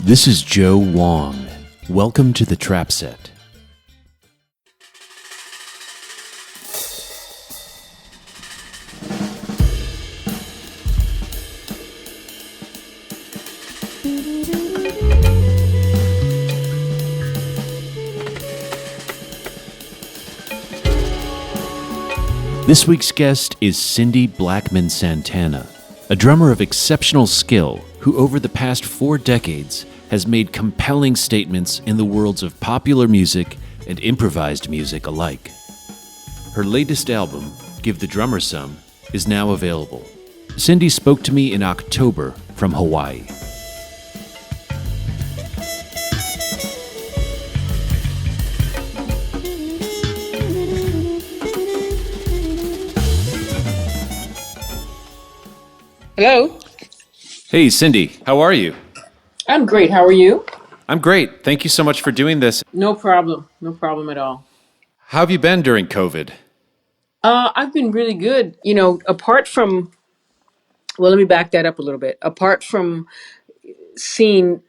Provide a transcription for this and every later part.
This is Joe Wong. Welcome to the Trap Set. This week's guest is Cindy Blackman Santana, a drummer of exceptional skill who over the past 4 decades has made compelling statements in the worlds of popular music and improvised music alike. Her latest album, Give the Drummer Some, is now available. Cindy spoke to me in October from Hawaii. Hello. Hey, Cindy, how are you? I'm great. How are you? I'm great. Thank you so much for doing this. No problem. No problem at all. How have you been during COVID? I've been really good. Apart from, well, let me back that up a little bit. Apart from seeing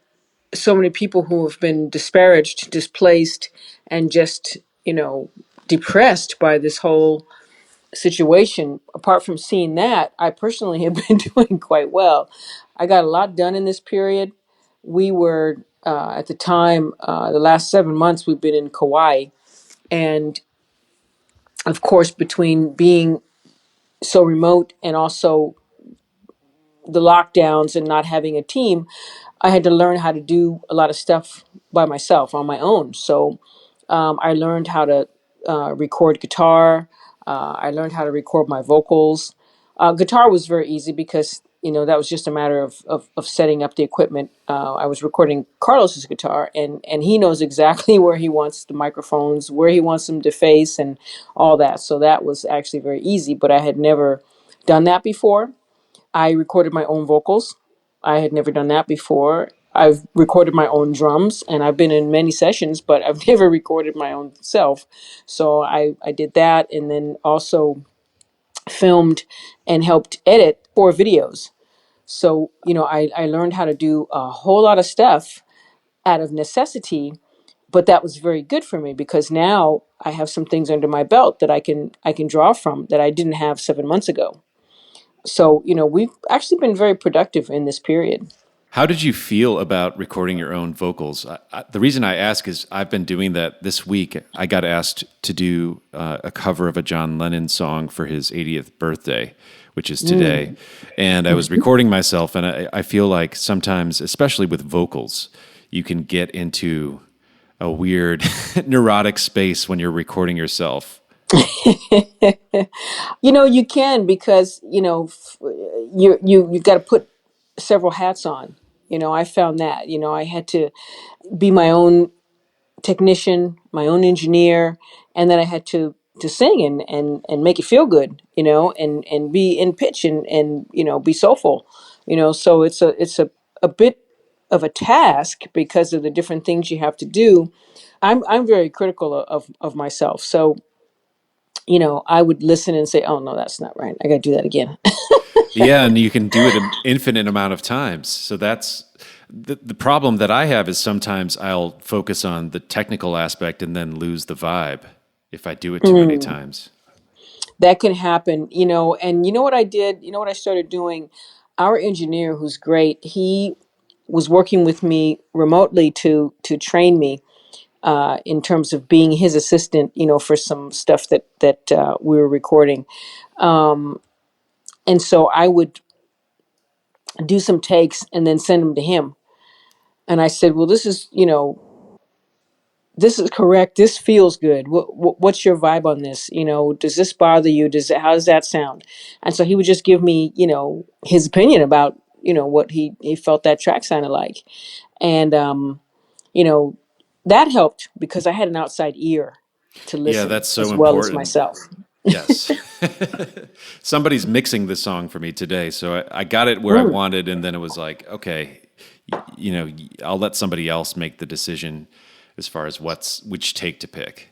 so many people who have been disparaged, displaced, and just, depressed by this whole situation, apart from seeing that, I personally have been doing quite well. I got a lot done in this period. We were, at the time, the last 7 months, we've been in Kauai. And of course, between being so remote and also the lockdowns and not having a team, I had to learn how to do a lot of stuff by myself on my own. So I learned how to record guitar. I learned how to record my vocals. Guitar was very easy because that was just a matter of setting up the equipment. I was recording Carlos's guitar, and he knows exactly where he wants the microphones, where he wants them to face, and all that. So that was actually very easy. But I had never done that before. I recorded my own vocals. I had never done that before. I've recorded my own drums, and I've been in many sessions, but I've never recorded my own self. So I did that, and then also filmed and helped edit 4 videos. So, I learned how to do a whole lot of stuff out of necessity, but that was very good for me because now I have some things under my belt that I can draw from that I didn't have 7 months ago. So, we've actually been very productive in this period. How did you feel about recording your own vocals? The reason I ask is I've been doing that this week. I got asked to do a cover of a John Lennon song for his 80th birthday, which is today. And I was recording myself, and I feel like sometimes, especially with vocals, you can get into a weird neurotic space when you're recording yourself. You can because you've got to put several hats on. I found that I had to be my own technician, my own engineer, and then I had to sing and make it feel good, and be in pitch and be soulful, so it's a bit of a task because of the different things you have to do. I'm very critical of myself, so I would listen and say, oh no, that's not right, I got to do that again. Yeah, and you can do it an infinite amount of times. So that's the problem that I have is sometimes I'll focus on the technical aspect and then lose the vibe if I do it too many times. That can happen, and what I did, what I started doing, our engineer, who's great, he was working with me remotely to train me in terms of being his assistant, for some stuff that we were recording. And so I would do some takes and then send them to him. And I said, well, this is correct. This feels good. What's your vibe on this? Does this bother you? How does that sound? And so he would just give me, his opinion about, what he felt that track sounded like. And, you know, that helped because I had an outside ear to Yeah, listen that's so as well as important. myself. Yes. Somebody's mixing the song for me today. So I got it where I wanted, and then it was like, okay, I'll let somebody else make the decision as far as which take to pick.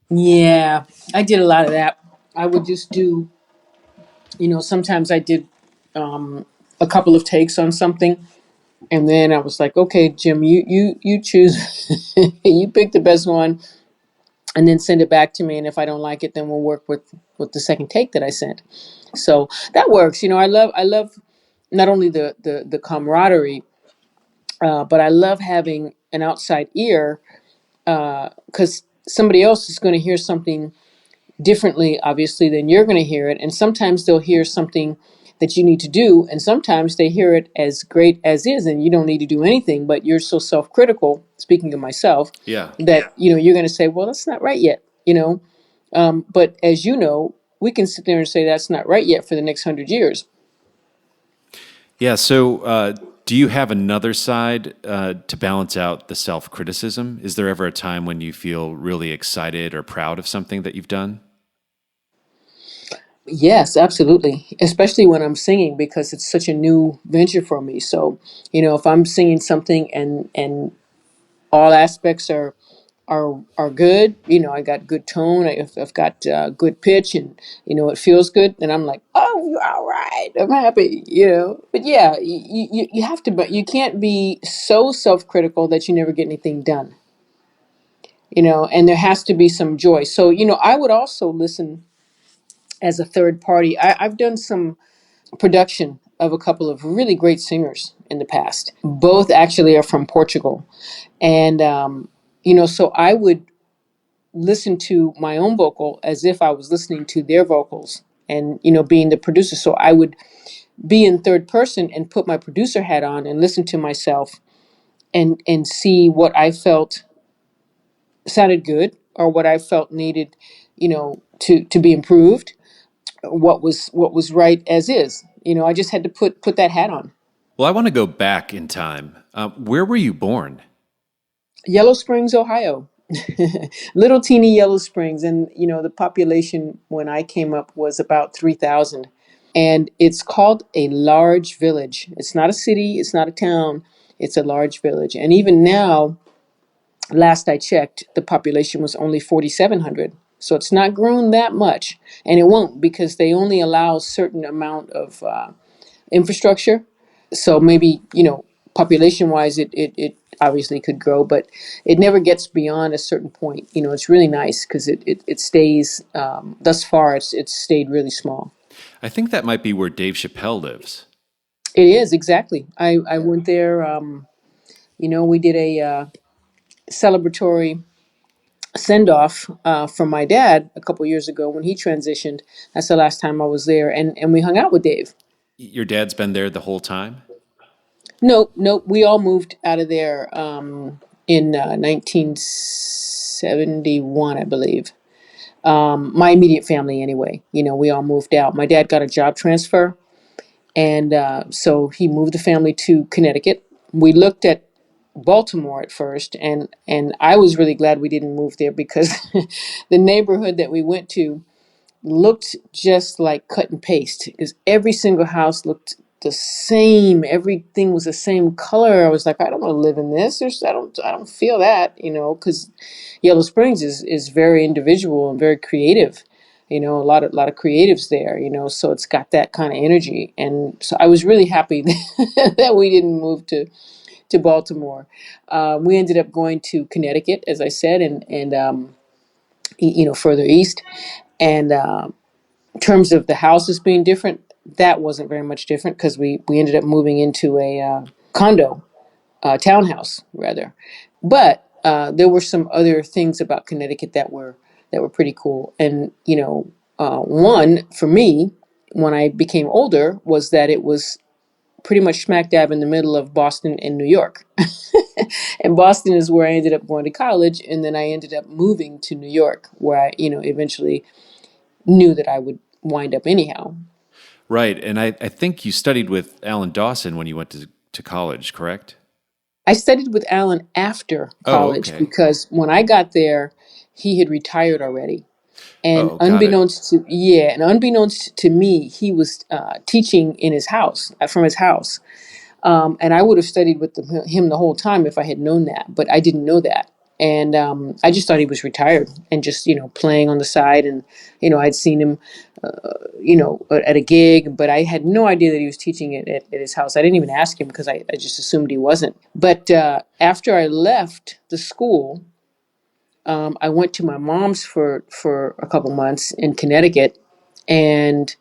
Yeah, I did a lot of that. I would just do, sometimes I did a couple of takes on something, And then I was like, okay, Jim, you choose, you pick the best one, and then send it back to me. And if I don't like it, then we'll work with the second take that I sent. So that works. I love not only the camaraderie, but I love having an outside ear, because somebody else is going to hear something differently, obviously, than you're going to hear it. And sometimes they'll hear something that you need to do, and sometimes they hear it as great as is, and you don't need to do anything. But you're so self-critical. Speaking of myself, Yeah. that you're going to say, "Well, that's not right yet." But as you know, we can sit there and say that's not right yet for the next 100 years. Yeah. So, do you have another side to balance out the self criticism? Is there ever a time when you feel really excited or proud of something that you've done? Yes, absolutely. Especially when I'm singing, because it's such a new venture for me. So, if I'm singing something and all aspects are good, I got good tone, I've got good pitch, and it feels good, and I'm like, oh, you're all right, I'm happy. But yeah, you have to, but you can't be so self-critical that you never get anything done. And there has to be some joy. So, I would also listen as a third party. I've done some production of a couple of really great singers in the past. Both actually are from Portugal. And, so I would listen to my own vocal as if I was listening to their vocals and, being the producer. So I would be in third person and put my producer hat on and listen to myself and see what I felt sounded good or what I felt needed, to be improved, what was right as is. I just had to put that hat on. Well, I want to go back in time. Where were you born? Yellow Springs, Ohio. Little teeny Yellow Springs, and the population when I came up was about 3,000. And it's called a large village. It's not a city, it's not a town, it's a large village. And even now, last I checked, the population was only 4,700. So it's not grown that much, and it won't, because they only allow a certain amount of infrastructure. So maybe, population wise, it obviously could grow, but it never gets beyond a certain point. It's really nice because it stays, thus far, it's stayed really small. I think that might be where Dave Chappelle lives. It is, exactly. I went there, we did a celebratory send off from my dad a couple years ago when he transitioned. That's the last time I was there, and we hung out with Dave. Your dad's been there the whole time? Nope, nope. We all moved out of there in 1971, I believe. My immediate family, anyway. We all moved out. My dad got a job transfer, and so he moved the family to Connecticut. We looked at Baltimore at first, and I was really glad we didn't move there because the neighborhood that we went to looked just like cut and paste, because every single house looked the same. Everything was the same color. I was like, I don't want to live in this. I don't feel that, because Yellow Springs is very individual and very creative. A lot of creatives there. So it's got that kind of energy, and so I was really happy that we didn't move to Baltimore. We ended up going to Connecticut, as I said, and further east, and in terms of the houses being different, that wasn't very much different because we ended up moving into a condo, townhouse rather. But there were some other things about Connecticut that were pretty cool. And one for me when I became older was that it was pretty much smack dab in the middle of Boston and New York. And Boston is where I ended up going to college, and then I ended up moving to New York, where I eventually knew that I would wind up anyhow. Right. And I think you studied with Alan Dawson when you went to college, correct? I studied with Alan after Oh, college okay. because when I got there, he had retired already. And Oh, got it. unbeknownst to me, he was teaching in his house, from his house. And I would have studied with him the whole time if I had known that, but I didn't know that. And I just thought he was retired and just playing on the side. And I'd seen him at a gig, but I had no idea that he was teaching it at his house. I didn't even ask him because I just assumed he wasn't. But after I left the school, I went to my mom's for a couple months in Connecticut, and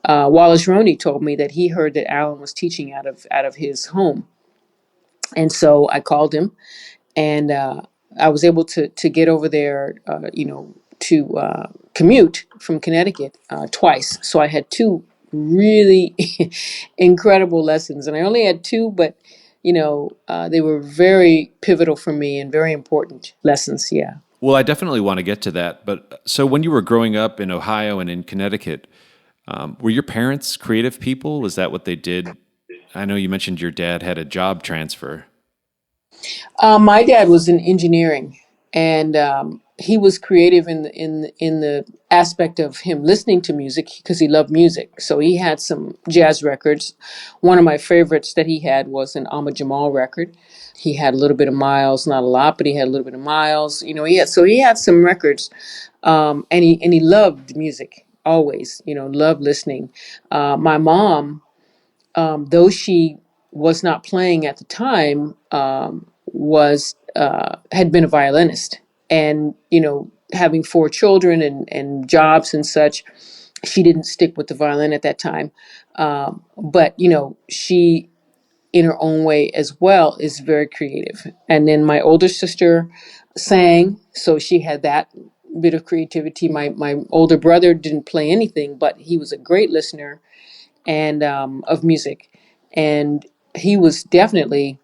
Wallace Roney told me that he heard that Alan was teaching out of his home, and so I called him, and I was able to get over there, to commute from Connecticut twice. So I had two really incredible lessons, and I only had two, but they were very pivotal for me and very important lessons. Yeah. Well, I definitely want to get to that. But so when you were growing up in Ohio and in Connecticut, were your parents creative people? Was that what they did? I know you mentioned your dad had a job transfer. My dad was in engineering, and he was creative in the aspect of him listening to music because he loved music. So he had some jazz records. One of my favorites that he had was an Ahmad Jamal record. He had a little bit of Miles, not a lot, but he had a little bit of Miles. He had some records, and he loved music always. Loved listening. My mom, though she was not playing at the time, was had been a violinist, and having four children and jobs and such, she didn't stick with the violin at that time. But she, in her own way as well, is very creative. And then my older sister sang, so she had that bit of creativity. My older brother didn't play anything, but he was a great listener and of music, and he was definitely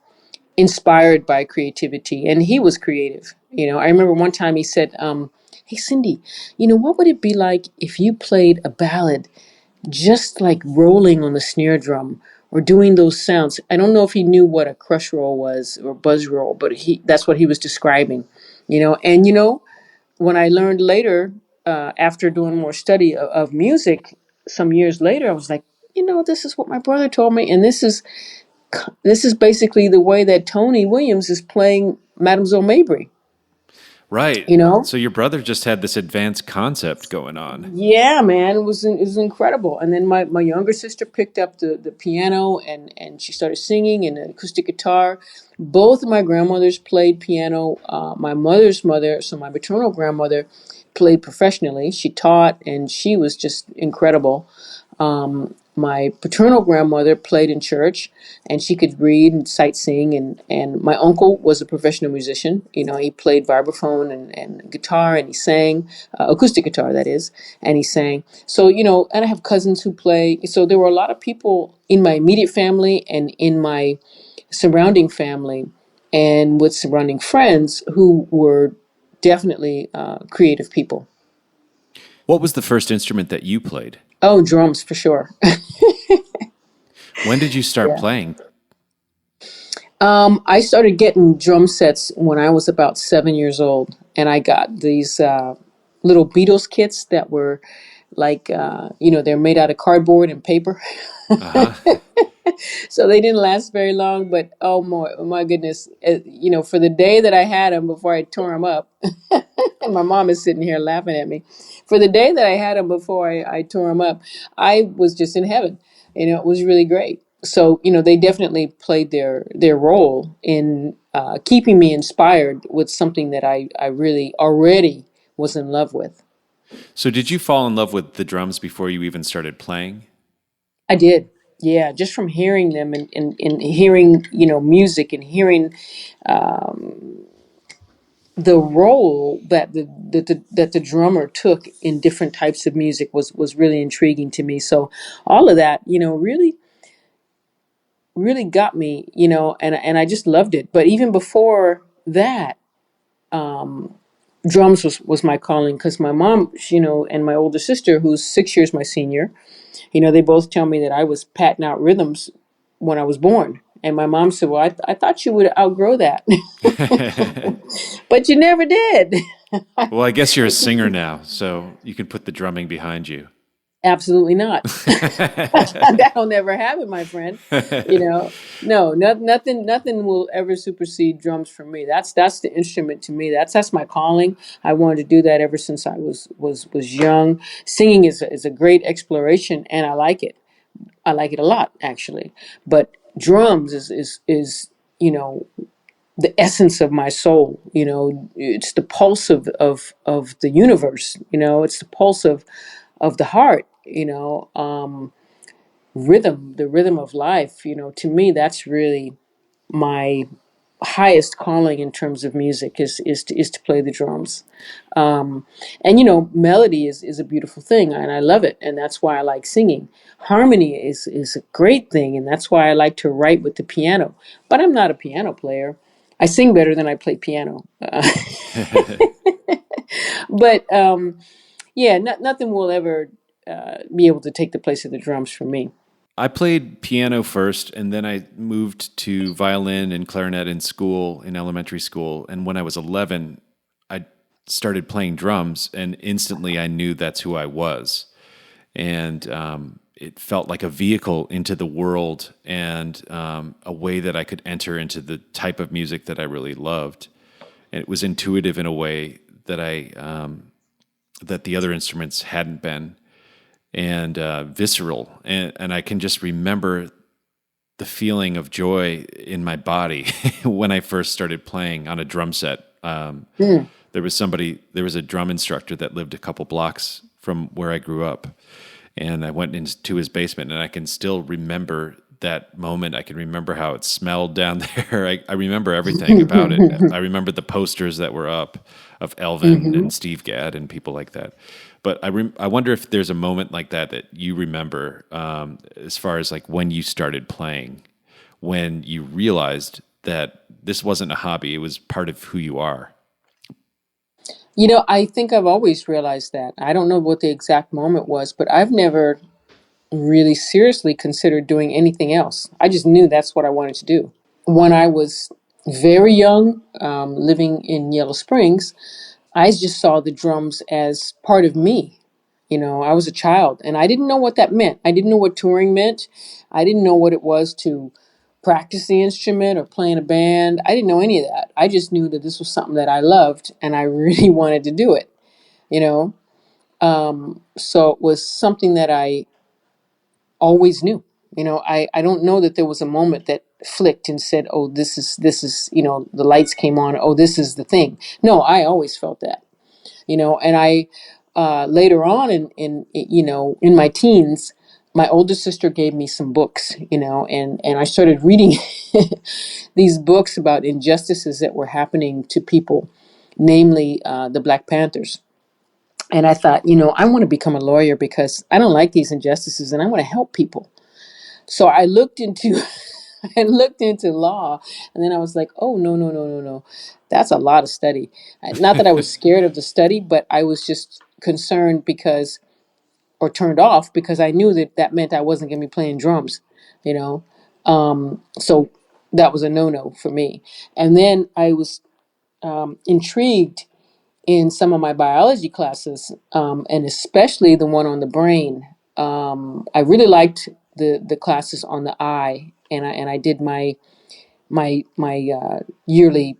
inspired by creativity, and he was creative. I remember one time he said, "Hey Cindy, what would it be like if you played a ballad just like rolling on the snare drum or doing those sounds?" I don't know if he knew what a crush roll was or buzz roll, but that's what he was describing. And when I learned later, after doing more study of music, some years later, I was like, this is what my brother told me, and this is basically the way that Tony Williams is playing Mademoiselle Mabry. Right. You know, So your brother just had this advanced concept going on. Yeah, man, it was incredible. And then my younger sister picked up the piano, and she started singing and an acoustic guitar. Both of my grandmothers played piano. My mother's mother, so my maternal grandmother, played professionally. She taught, and she was just incredible. My paternal grandmother played in church, and she could read and sight sing. And my uncle was a professional musician. He played vibraphone and guitar, and he sang, acoustic guitar, that is, and he sang. So, and I have cousins who play. So there were a lot of people in my immediate family and in my surrounding family and with surrounding friends who were definitely creative people. What was the first instrument that you played? Oh, drums for sure. When did you start Yeah. playing? I started getting drum sets when I was about 7 years old, and I got these little Beatles kits that were like, they're made out of cardboard and paper. Uh huh. So they didn't last very long, but oh my goodness, for the day that I had them before I tore them up, and my mom is sitting here laughing at me. For the day that I had them before I tore them up, I was just in heaven. It was really great. So they definitely played their role in keeping me inspired with something that I really already was in love with. So did you fall in love with the drums before you even started playing? I did. Yeah, just from hearing them and hearing, music and hearing the role that the drummer took in different types of music was really intriguing to me. So all of that, really really got me, and I just loved it. But even before that, drums was my calling because my mom, and my older sister, who's 6 years my senior, they both tell me that I was patting out rhythms when I was born. And my mom said, "Well, I thought you would outgrow that, but you never did." Well, I guess you're a singer now, so you can put the drumming behind you. Absolutely not. That'll never happen, my friend. You know, no, nothing will ever supersede drums for me. That's the instrument to me. That's my calling. I wanted to do that ever since I was young. Singing is a great exploration, and I like it. I like it a lot, actually. But drums is you know the essence of my soul. It's the pulse of the universe. It's the pulse of the heart. Rhythm, the rhythm of life. To me, that's really my highest calling in terms of music is to play the drums. And melody is a beautiful thing, and I love it, and that's why I like singing. Harmony is a great thing, and that's why I like to write with the piano. But I'm not a piano player. I sing better than I play piano. But yeah, nothing will ever be able to take the place of the drums for me. I played piano first, and then I moved to violin and clarinet in school, in elementary school. And when I was 11, I started playing drums, and instantly I knew that's who I was. And it felt like a vehicle into the world, and a way that I could enter into the type of music that I really loved. And it was intuitive in a way that that the other instruments hadn't been, and visceral. And I can just remember the feeling of joy in my body when I first started playing on a drum set. There was a drum instructor that lived a couple blocks from where I grew up. And I went into his basement, and I can still remember that moment. I can remember how it smelled down there. I remember everything about it. I remember the posters that were up of Elvin and Steve Gadd and people like that. But I wonder if there's a moment like that you remember, as far as like when you started playing, when you realized that this wasn't a hobby, it was part of who you are. I think I've always realized that. I don't know what the exact moment was, but I've never really seriously considered doing anything else. I just knew that's what I wanted to do. When I was very young, living in Yellow Springs, I just saw the drums as part of me. I was a child, and I didn't know what that meant. I didn't know what touring meant. I didn't know what it was to practice the instrument or play in a band. I didn't know any of that. I just knew that this was something that I loved, and I really wanted to do it. You know, so it was something that I always knew. I don't know that there was a moment that flicked and said, "Oh, this is the lights came on. Oh, this is the thing." No, I always felt that. And I later on in my teens, my older sister gave me some books, and I started reading these books about injustices that were happening to people, namely the Black Panthers. And I thought, I want to become a lawyer because I don't like these injustices and I want to help people. So I looked into I looked into law, and then I was like, oh, no, no, no, no, no. That's a lot of study. Not that I was scared of the study, but I was just concerned or turned off because I knew that meant I wasn't going to be playing drums, you know. So that was a no-no for me. And then I was intrigued in some of my biology classes, and especially the one on the brain. I really liked the classes on the eye, and I did my yearly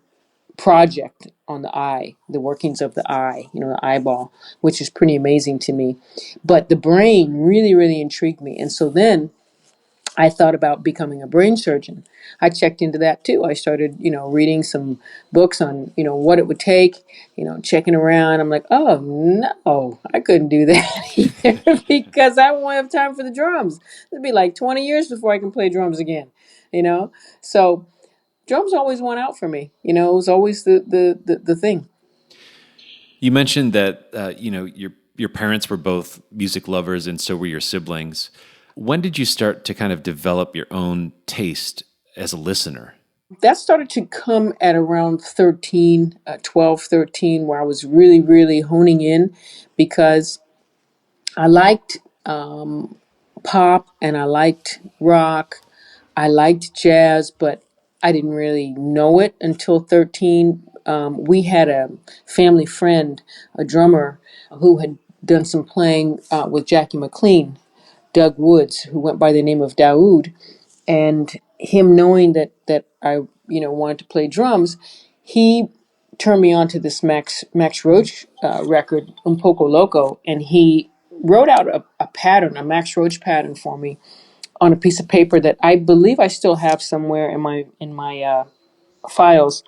project on the eye, the workings of the eye, the eyeball, which is pretty amazing to me. But the brain really, really intrigued me, and so then I thought about becoming a brain surgeon. I checked into that too. I started, reading some books on, what it would take, checking around. I'm like, oh no, I couldn't do that either because I won't have time for the drums. It'd be like 20 years before I can play drums again, you know? So drums always won out for me. It was always the thing. You mentioned that your parents were both music lovers, and so were your siblings. When did you start to kind of develop your own taste as a listener? That started to come at around 13, 12, 13, where I was really, really honing in because I liked pop and I liked rock. I liked jazz, but I didn't really know it until 13. We had a family friend, a drummer, who had done some playing with Jackie McLean, Doug Woods, who went by the name of Daoud, and him knowing that I wanted to play drums, he turned me on to this Max Roach record, Un Poco Loco, and he wrote out a pattern, a Max Roach pattern for me on a piece of paper that I believe I still have somewhere in my files.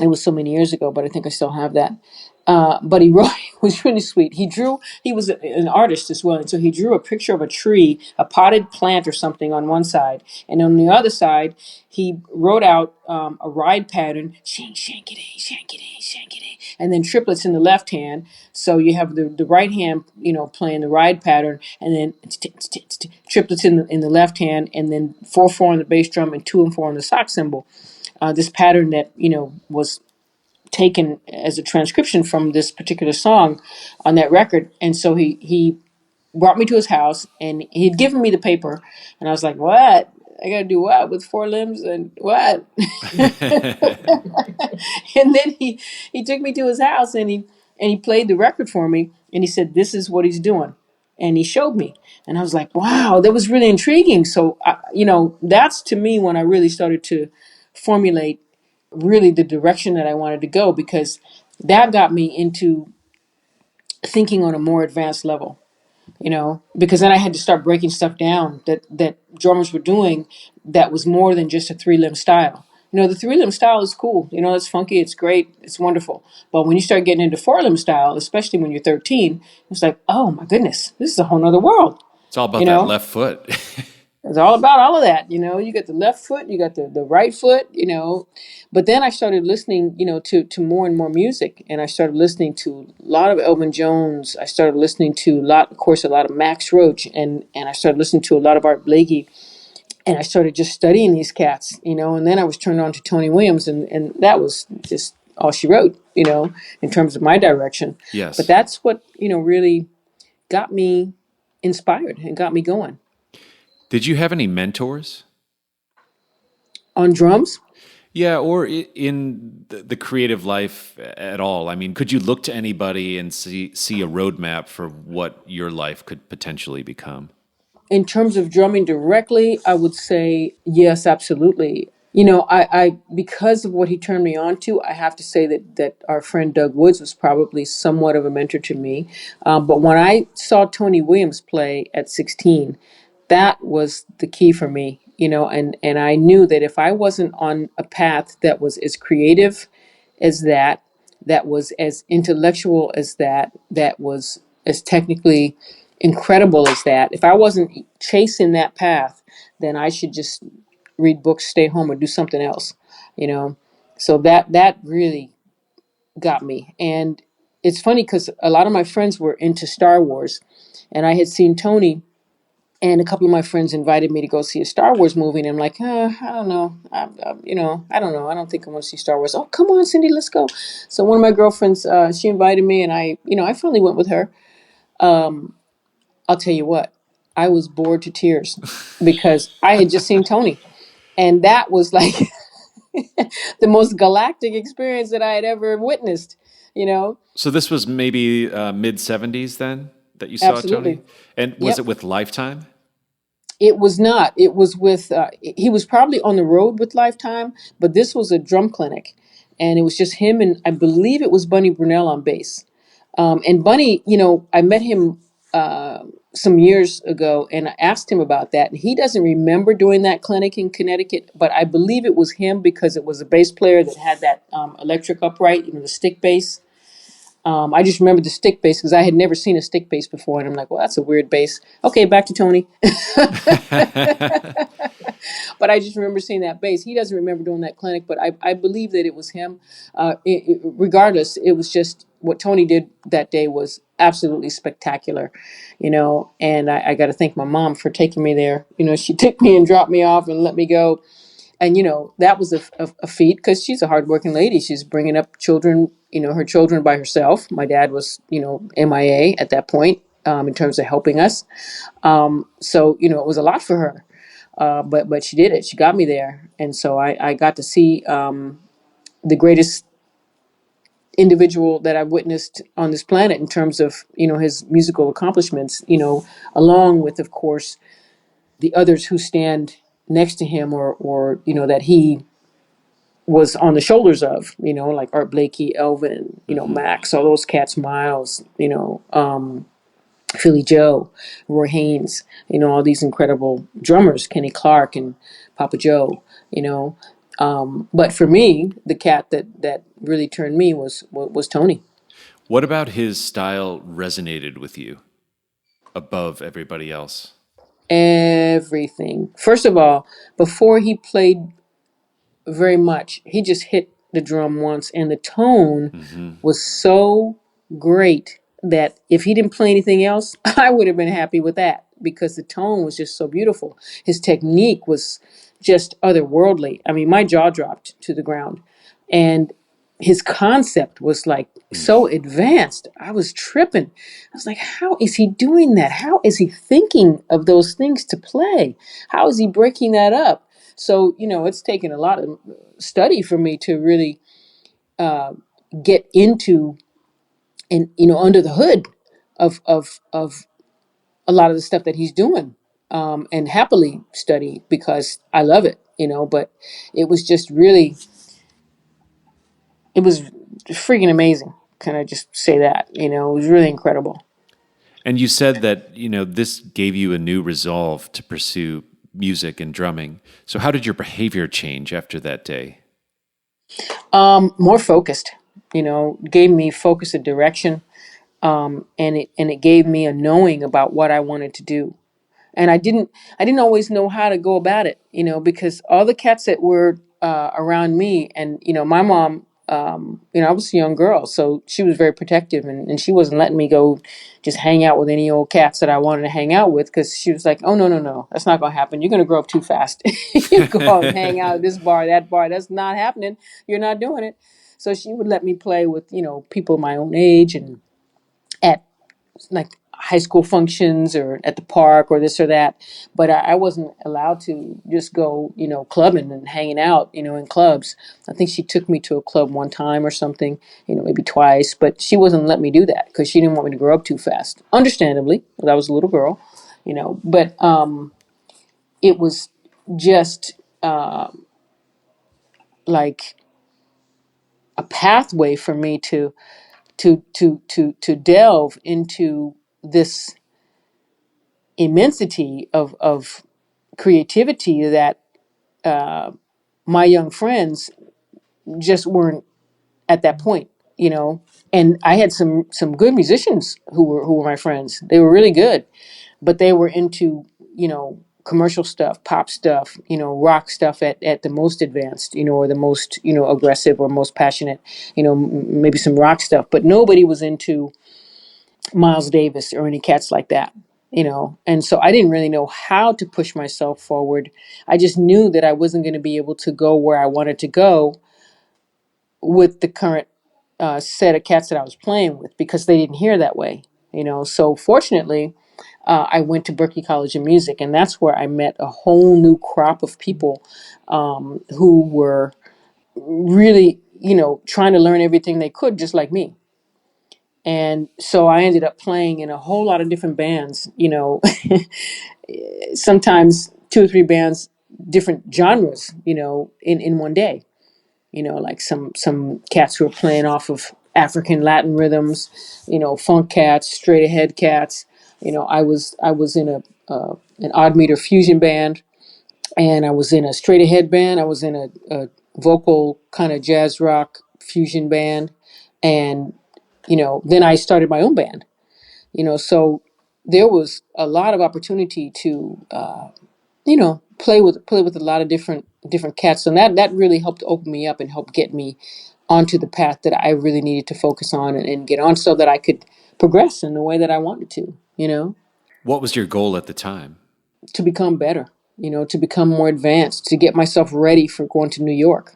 It was so many years ago, but I think I still have that. But he wrote, it was really sweet. He was an artist as well. And so he drew a picture of a tree, a potted plant or something on one side. And on the other side, he wrote out a ride pattern, shank, shankity, shankity, shankity, and then triplets in the left hand. So you have the right hand, playing the ride pattern, and then triplets in the left hand, and then 4/4 on the bass drum and 2 and 4 on the sock cymbal. This pattern that was taken as a transcription from this particular song on that record. And so he brought me to his house, and he'd given me the paper, and I was like, what? I gotta do what with 4 limbs and what? And then he took me to his house, and he played the record for me, and he said, this is what he's doing. And he showed me, and I was like, wow, that was really intriguing. So that's to me when I really started to formulate really the direction that I wanted to go, because that got me into thinking on a more advanced level, because then I had to start breaking stuff down that drummers were doing that was more than just a 3-limb style. The 3-limb style is cool. It's funky, it's great, it's wonderful. But when you start getting into 4-limb style, especially when you're 13, it's like, oh my goodness, this is a whole nother world. It's all about You that know, left foot. it's all about all of that. You got the left foot, you got the right foot, But then I started listening, to more and more music. And I started listening to a lot of Elvin Jones. I started listening to a lot of Max Roach. And I started listening to a lot of Art Blakey. And I started just studying these cats, And then I was turned on to Tony Williams. And that was just all she wrote, in terms of my direction. But Yes. that's what, really got me inspired and got me going. Did you have any mentors? On drums? Yeah, or in the creative life at all. I mean, could you look to anybody and see a roadmap for what your life could potentially become? In terms of drumming directly, I would say yes, absolutely. I because of what he turned me on to, I have to say that our friend Doug Woods was probably somewhat of a mentor to me. But when I saw Tony Williams play at 16, that was the key for me. And I knew that if I wasn't on a path that was as creative as that was as intellectual as that was as technically incredible as that, if I wasn't chasing that path, then I should just read books, stay home, or do something else, you know. So that really got me. And it's funny because a lot of my friends were into Star Wars, and I had seen Tony, and a couple of my friends invited me to go see a Star Wars movie, and I'm like, I don't know, I don't know, I don't think I want to see Star Wars. Oh, come on, Cindy, let's go. So one of my girlfriends, she invited me, and I finally went with her. I'll tell you what, I was bored to tears because I had just seen Tony, and that was like the most galactic experience that I had ever witnessed. You know, So this was maybe mid 70s then that you saw Tony? absolutely. And was it Yep. with Lifetime? It was not. It was with. He was probably on the road with Lifetime, but this was a drum clinic, and it was just him and I believe it was Bunny Brunell on bass. And Bunny, I met him some years ago, and I asked him about that, and he doesn't remember doing that clinic in Connecticut, but I believe it was him because it was a bass player that had that electric upright, the stick bass. I just remember the stick bass because I had never seen a stick bass before, and I'm like, well, that's a weird bass. Okay, back to Tony. But I just remember seeing that bass. He doesn't remember doing that clinic, but I believe that it was him. Regardless, it was just what Tony did that day was absolutely spectacular, And I got to thank my mom for taking me there. She took me and dropped me off and let me go. And that was a feat because she's a hardworking lady. She's bringing up children, her children by herself. My dad was, MIA at that point, in terms of helping us. So it was a lot for her, but she did it. She got me there, and so I got to see the greatest individual that I've witnessed on this planet in terms of, his musical accomplishments, along with, of course, the others who stand next to him, or that he was on the shoulders of, like Art Blakey, Elvin, Hmm. Max, all those cats, Miles, Philly Joe, Roy Haynes, all these incredible drummers, Kenny Clark and Papa Joe, you know. But for me, the cat that really turned me was Tony. What about his style resonated with you above everybody else? Everything. First of all, before he played very much, he just hit the drum once, and the tone Hmm. was so great that if he didn't play anything else, I would have been happy with that because the tone was just so beautiful. His technique was just otherworldly. I mean, my jaw dropped to the ground. And his concept was like so advanced. I was tripping. I was like, how is he doing that? How is he thinking of those things to play? How is he breaking that up? So, it's taken a lot of study for me to really get into and, under the hood of a lot of the stuff that he's doing, and happily study because I love it, but it was just really, it was freaking amazing. Can I just say that? It was really incredible. And you said that, this gave you a new resolve to pursue music and drumming. So how did your behavior change after that day? More focused, gave me focus and direction, and it gave me a knowing about what I wanted to do. And I didn't always know how to go about it, because all the cats that were around me, and my mom, I was a young girl, so she was very protective, and she wasn't letting me go just hang out with any old cats that I wanted to hang out with, because she was like, oh, no, no, no, that's not going to happen. You're going to grow up too fast. You go out and hang out at this bar, that bar, that's not happening. You're not doing it. So she would let me play with people my own age, and at like high school functions or at the park or this or that. But I wasn't allowed to just go, clubbing and hanging out, in clubs. I think she took me to a club one time or something, maybe twice, but she wasn't letting me do that because she didn't want me to grow up too fast. Understandably, 'cause I was a little girl, but it was just like a pathway for me to delve into this immensity of creativity that my young friends just weren't at that point, And I had some good musicians who were my friends. They were really good, but they were into commercial stuff, pop stuff, rock stuff at the most advanced, or the most aggressive or most passionate, maybe some rock stuff. But nobody was into Miles Davis or any cats like that, And so I didn't really know how to push myself forward. I just knew that I wasn't going to be able to go where I wanted to go with the current set of cats that I was playing with because they didn't hear that way, So fortunately, I went to Berklee College of Music, and that's where I met a whole new crop of people who were really, trying to learn everything they could, just like me. And so I ended up playing in a whole lot of different bands, sometimes two or three bands, different genres, in one day. Like some cats who are playing off of African Latin rhythms, funk cats, straight ahead cats. I was in an odd meter fusion band, and I was in a straight ahead band. I was in a vocal kind of jazz rock fusion band, and then I started my own band. So there was a lot of opportunity to play with a lot of different cats, and that really helped open me up and helped get me onto the path that I really needed to focus on and get on so that I could progress in the way that I wanted to, What was your goal at the time? to become better, to become more advanced, to get myself ready for going to New York.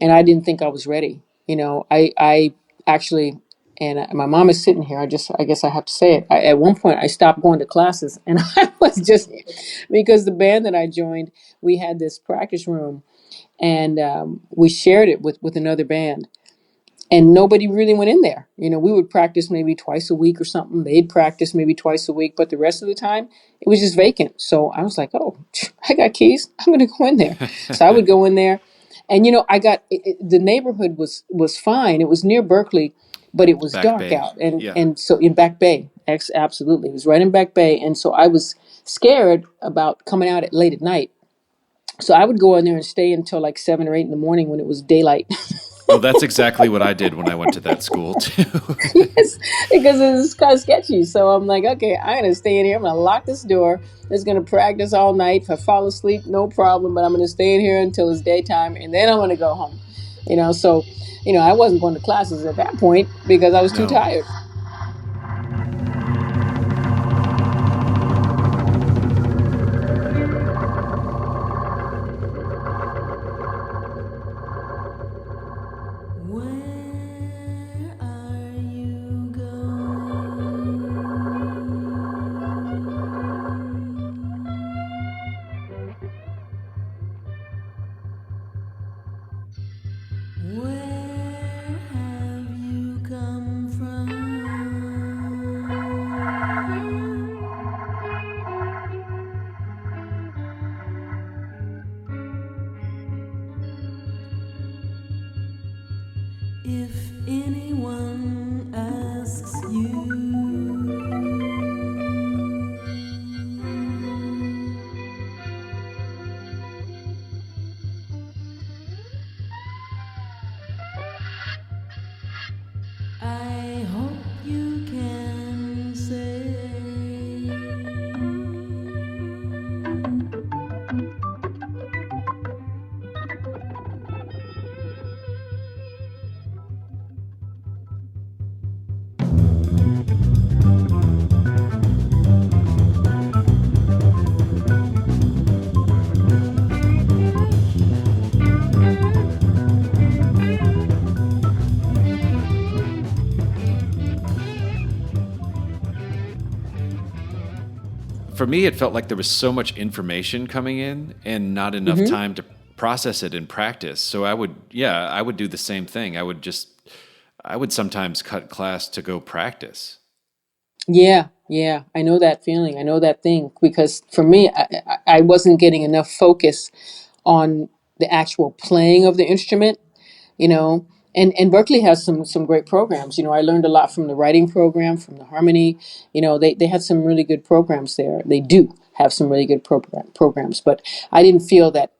And I didn't think I was ready. I actually, and my mom is sitting here. I guess I have to say it. At one point, I stopped going to classes, and I was just because the band that I joined, we had this practice room, and we shared it with another band, and nobody really went in there. We would practice maybe twice a week or something. They'd practice maybe twice a week, but the rest of the time it was just vacant. So I was like, oh, I got keys. I'm going to go in there. So I would go in there, and I got the neighborhood was fine. It was near Berkeley, but it was Back dark Bay. out, and Yeah. and so in Back Bay, absolutely, it was right in Back Bay, and so I was scared about coming out at late at night. So I would go in there and stay until like 7 or 8 in the morning when it was daylight. Oh, that's exactly what I did when I went to that school too. Yes, because it's kind of sketchy. So I'm like, okay, I'm gonna stay in here. I'm gonna lock this door. It's gonna practice all night. If I fall asleep, no problem. But I'm gonna stay in here until it's daytime, and then I'm gonna go home. So I wasn't going to classes at that point because I was too No. tired. Where are you going? Where have you come from? If anyone asks you, I hope you can say, For me, it felt like there was so much information coming in and not enough Hmm. time to process it in practice. So I would do the same thing. I would sometimes cut class to go practice. Yeah, yeah, I know that feeling. I know that thing because for me, I wasn't getting enough focus on the actual playing of the instrument. you know and Berkeley has some great programs. I learned a lot from the writing program, from the harmony. They had some really good programs there. They do have some really good programs, but I didn't feel that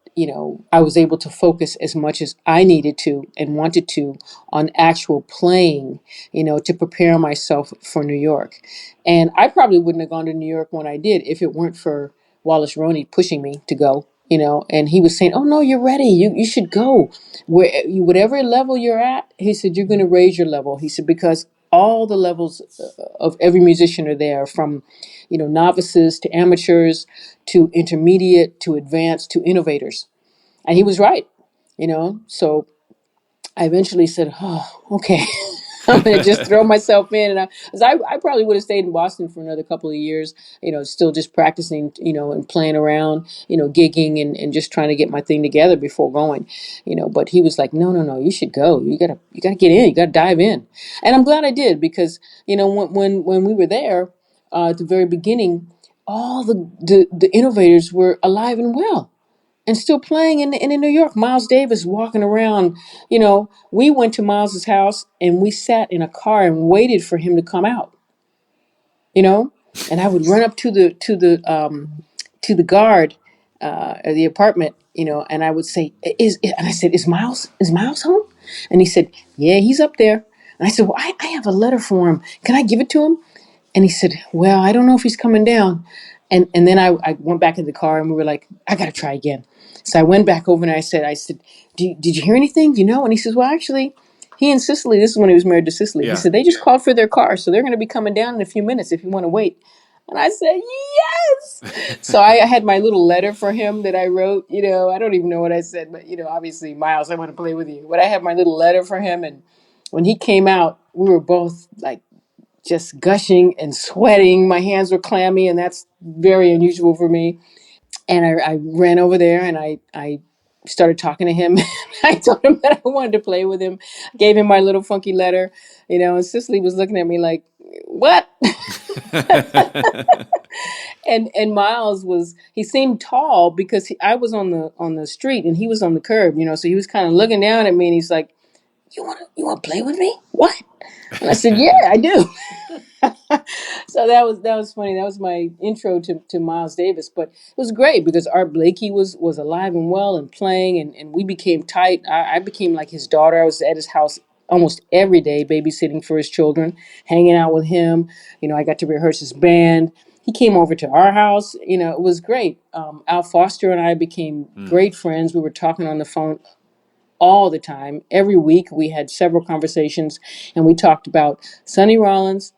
I was able to focus as much as I needed to and wanted to on actual playing, to prepare myself for New York. And I probably wouldn't have gone to New York when I did if it weren't for Wallace Roney pushing me to go. And he was saying, "Oh no, you're ready. You should go. Whatever level you're at," he said, "you're going to raise your level." He said, because all the levels of every musician are there, from novices to amateurs to intermediate to advanced to innovators. And he was right. So I eventually said, "Oh, okay." I'm gonna just throw myself in, and 'cause I probably would have stayed in Boston for another couple of years, still just practicing, and playing around, gigging and just trying to get my thing together before going, But he was like, "No, no, no, you should go. You gotta get in. You gotta dive in." And I'm glad I did because when we were there at the very beginning, all the innovators were alive and well and still playing in New York. Miles Davis walking around. We went to Miles's house and we sat in a car and waited for him to come out. You know, and I would run up to the guard at the apartment. And I would say, and I said, "Is Miles home?" And he said, "Yeah, he's up there." And I said, "Well, I have a letter for him. Can I give it to him?" And he said, "Well, I don't know if he's coming down." And then I went back in the car and we were like, "I got to try again." So I went back over and I said, Did you hear anything? Do you know? And he says, "Well, actually, he and Cicely," this is when he was married to Cicely. He Yeah. said, "They just called for their car. So they're going to be coming down in a few minutes if you want to wait." And I said, "Yes." So I had my little letter for him that I wrote. I don't even know what I said, but, obviously, "Miles, I want to play with you." But I had my little letter for him. And when he came out, we were both like, just gushing and sweating. My hands were clammy, and that's very unusual for me. And I ran over there and I started talking to him. I told him that I wanted to play with him. Gave him my little funky letter, and Cicely was looking at me like, "What?" And Miles he seemed tall because I was on the street and he was on the curb, so he was kind of looking down at me and he's like, "You want to play with me? What?" And I said, "Yeah, I do." So that was funny. That was my intro to Miles Davis, but it was great because Art Blakey was alive and well and playing, and we became tight. I became like his daughter. I was at his house almost every day, babysitting for his children, hanging out with him. I got to rehearse his band. He came over to our house. It was great. Al Foster and I became great friends. We were talking on the phone all the time. Every week we had several conversations, and we talked about Sonny Rollins,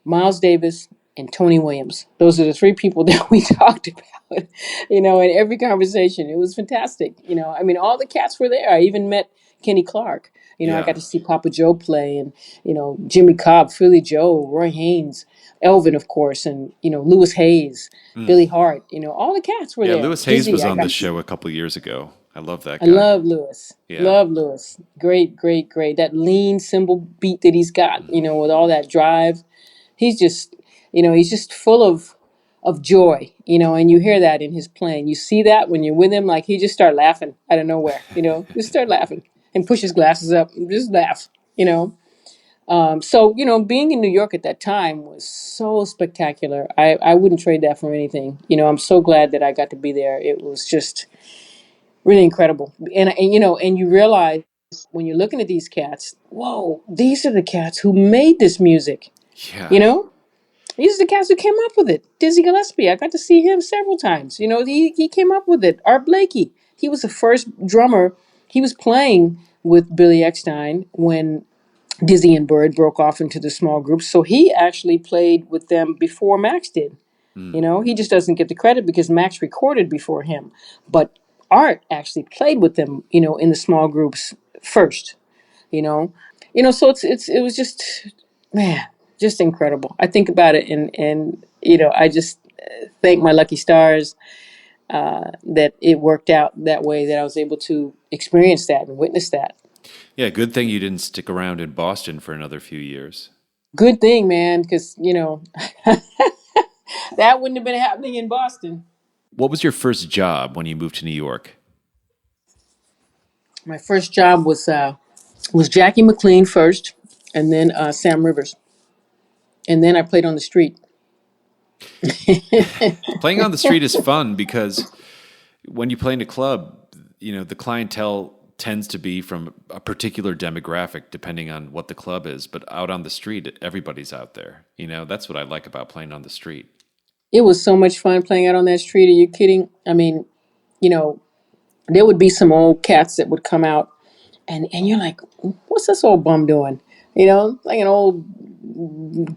Miles Davis, and Tony Williams. Those are the three people that we talked about, in every conversation. It was fantastic. I mean, all the cats were there. I even met Kenny Clark. I Yeah. got to see Papa Joe play, and, Jimmy Cobb, Philly Joe, Roy Haynes, Elvin, of course, and, Lewis Hayes, Billy Hart. All the cats were Yeah, there. Lewis Hayes Dizzy, was I on got this to see. show a couple years ago. I love that I guy. love Lewis. Yeah. Love Lewis. Great, great, great. That lean cymbal beat that he's got, with all that drive. He's just, he's just full of joy, and you hear that in his playing. You see that when you're with him, like he just start laughing out of nowhere, just start laughing and push his glasses up and just laugh, So, being in New York at that time was so spectacular. I wouldn't trade that for anything. I'm so glad that I got to be there. It was just really incredible. And you realize when you're looking at these cats, whoa, these are the cats who made this music, you Yeah. know? These are the cats who came up with it. Dizzy Gillespie, I got to see him several times. He came up with it. Art Blakey, he was the first drummer. He was playing with Billy Eckstein when Dizzy and Bird broke off into the small groups. So he actually played with them before Max did. He just doesn't get the credit because Max recorded before him. But Art actually played with them, in the small groups first, you know. So it was just, man, just incredible. I think about it and I just thank my lucky stars that it worked out that way, that I was able to experience that and witness that. Yeah, good thing you didn't stick around in Boston for another few years. Good thing, man, because that wouldn't have been happening in Boston. What was your first job when you moved to New York? My first job was Jackie McLean first, and then Sam Rivers, and then I played on the street. Playing on the street is fun because when you play in a club, the clientele tends to be from a particular demographic depending on what the club is, but out on the street, everybody's out there. That's what I like about playing on the street. It was so much fun playing out on that street. Are you kidding? I mean, you know, there would be some old cats that would come out, and you're like, what's this old bum doing? Like an old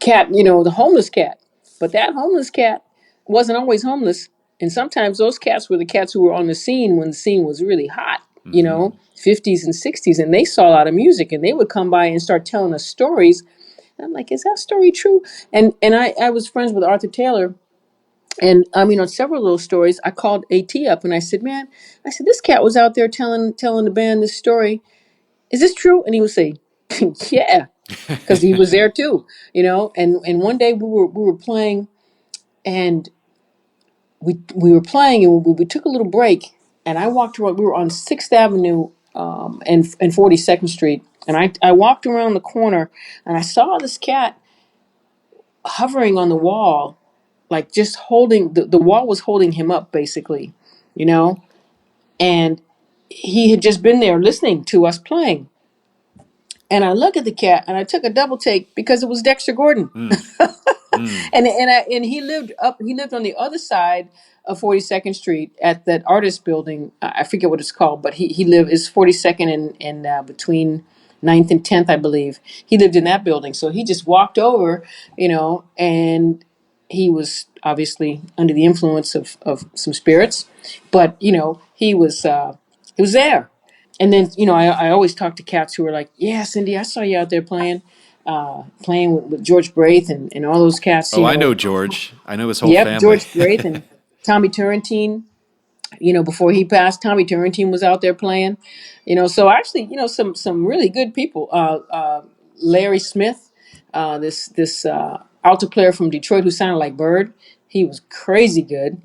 cat, the homeless cat. But that homeless cat wasn't always homeless. And sometimes those cats were the cats who were on the scene when the scene was really hot, 50s and 60s. And they saw a lot of music and they would come by and start telling us stories. And I'm like, is that story true? And I was friends with Arthur Taylor. And I mean, on several of those stories, I called AT up and I said, man, this cat was out there telling the band this story. Is this true? And he would say, yeah, because he was there too, And one day we were playing, and we were playing, and we took a little break, and I walked around. We were on Sixth Avenue and 42nd Street, and I walked around the corner, and I saw this cat hovering on the wall, like just holding the wall was holding him up, basically, you know, and he had just been there listening to us playing. And I look at the cat, and I took a double take because it was Dexter Gordon. And he lived up. He lived on the other side of 42nd Street at that artist building. I forget what it's called, but he lived is 42nd and between 9th and 10th, I believe. He lived in that building, so he just walked over, and he was obviously under the influence of some spirits, but he was there. And then I always talk to cats who are like, yeah, Cindy, I saw you out there playing with George Braith and all those cats, Oh, I know George. I know his whole Yep, family. George Braith and Tommy Turrentine. before he passed, Tommy Turrentine was out there playing. So actually, some really good people. Larry Smith, this alto player from Detroit who sounded like Bird. He was crazy good.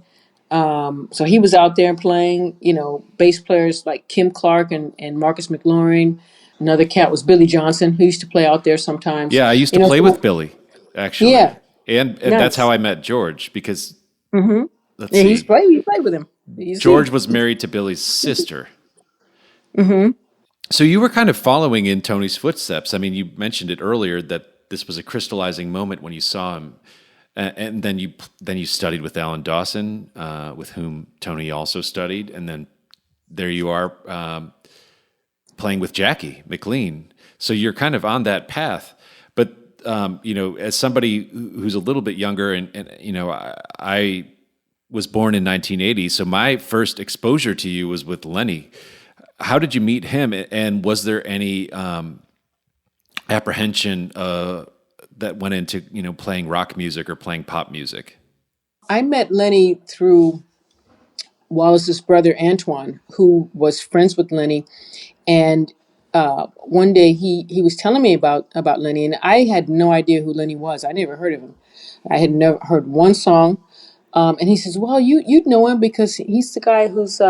So he was out there playing. Bass players like Kim Clark and Marcus McLaurin. Another cat was Billy Johnson, who used to play out there sometimes. Yeah, I used to play with So Billy, actually, yeah, and that's how nice. I met George because let's Yeah, see, he played with him. You George see. was married to Billy's sister. So you were kind of following in Tony's footsteps. I mean, you mentioned it earlier that this was a crystallizing moment when you saw him, and then you studied with Alan Dawson, with whom Tony also studied, and then there you are playing with Jackie McLean. So you're kind of on that path. But as somebody who's a little bit younger, and I was born in 1980, so my first exposure to you was with Lenny. How did you meet him, and was there any apprehension that went into playing rock music or playing pop music? I met Lenny through Wallace's brother Antoine, who was friends with Lenny, and one day he was telling me about Lenny, and I had no idea who Lenny was. I never heard of him. I had never heard one song. And he says, "Well, you'd know him because he's the guy who's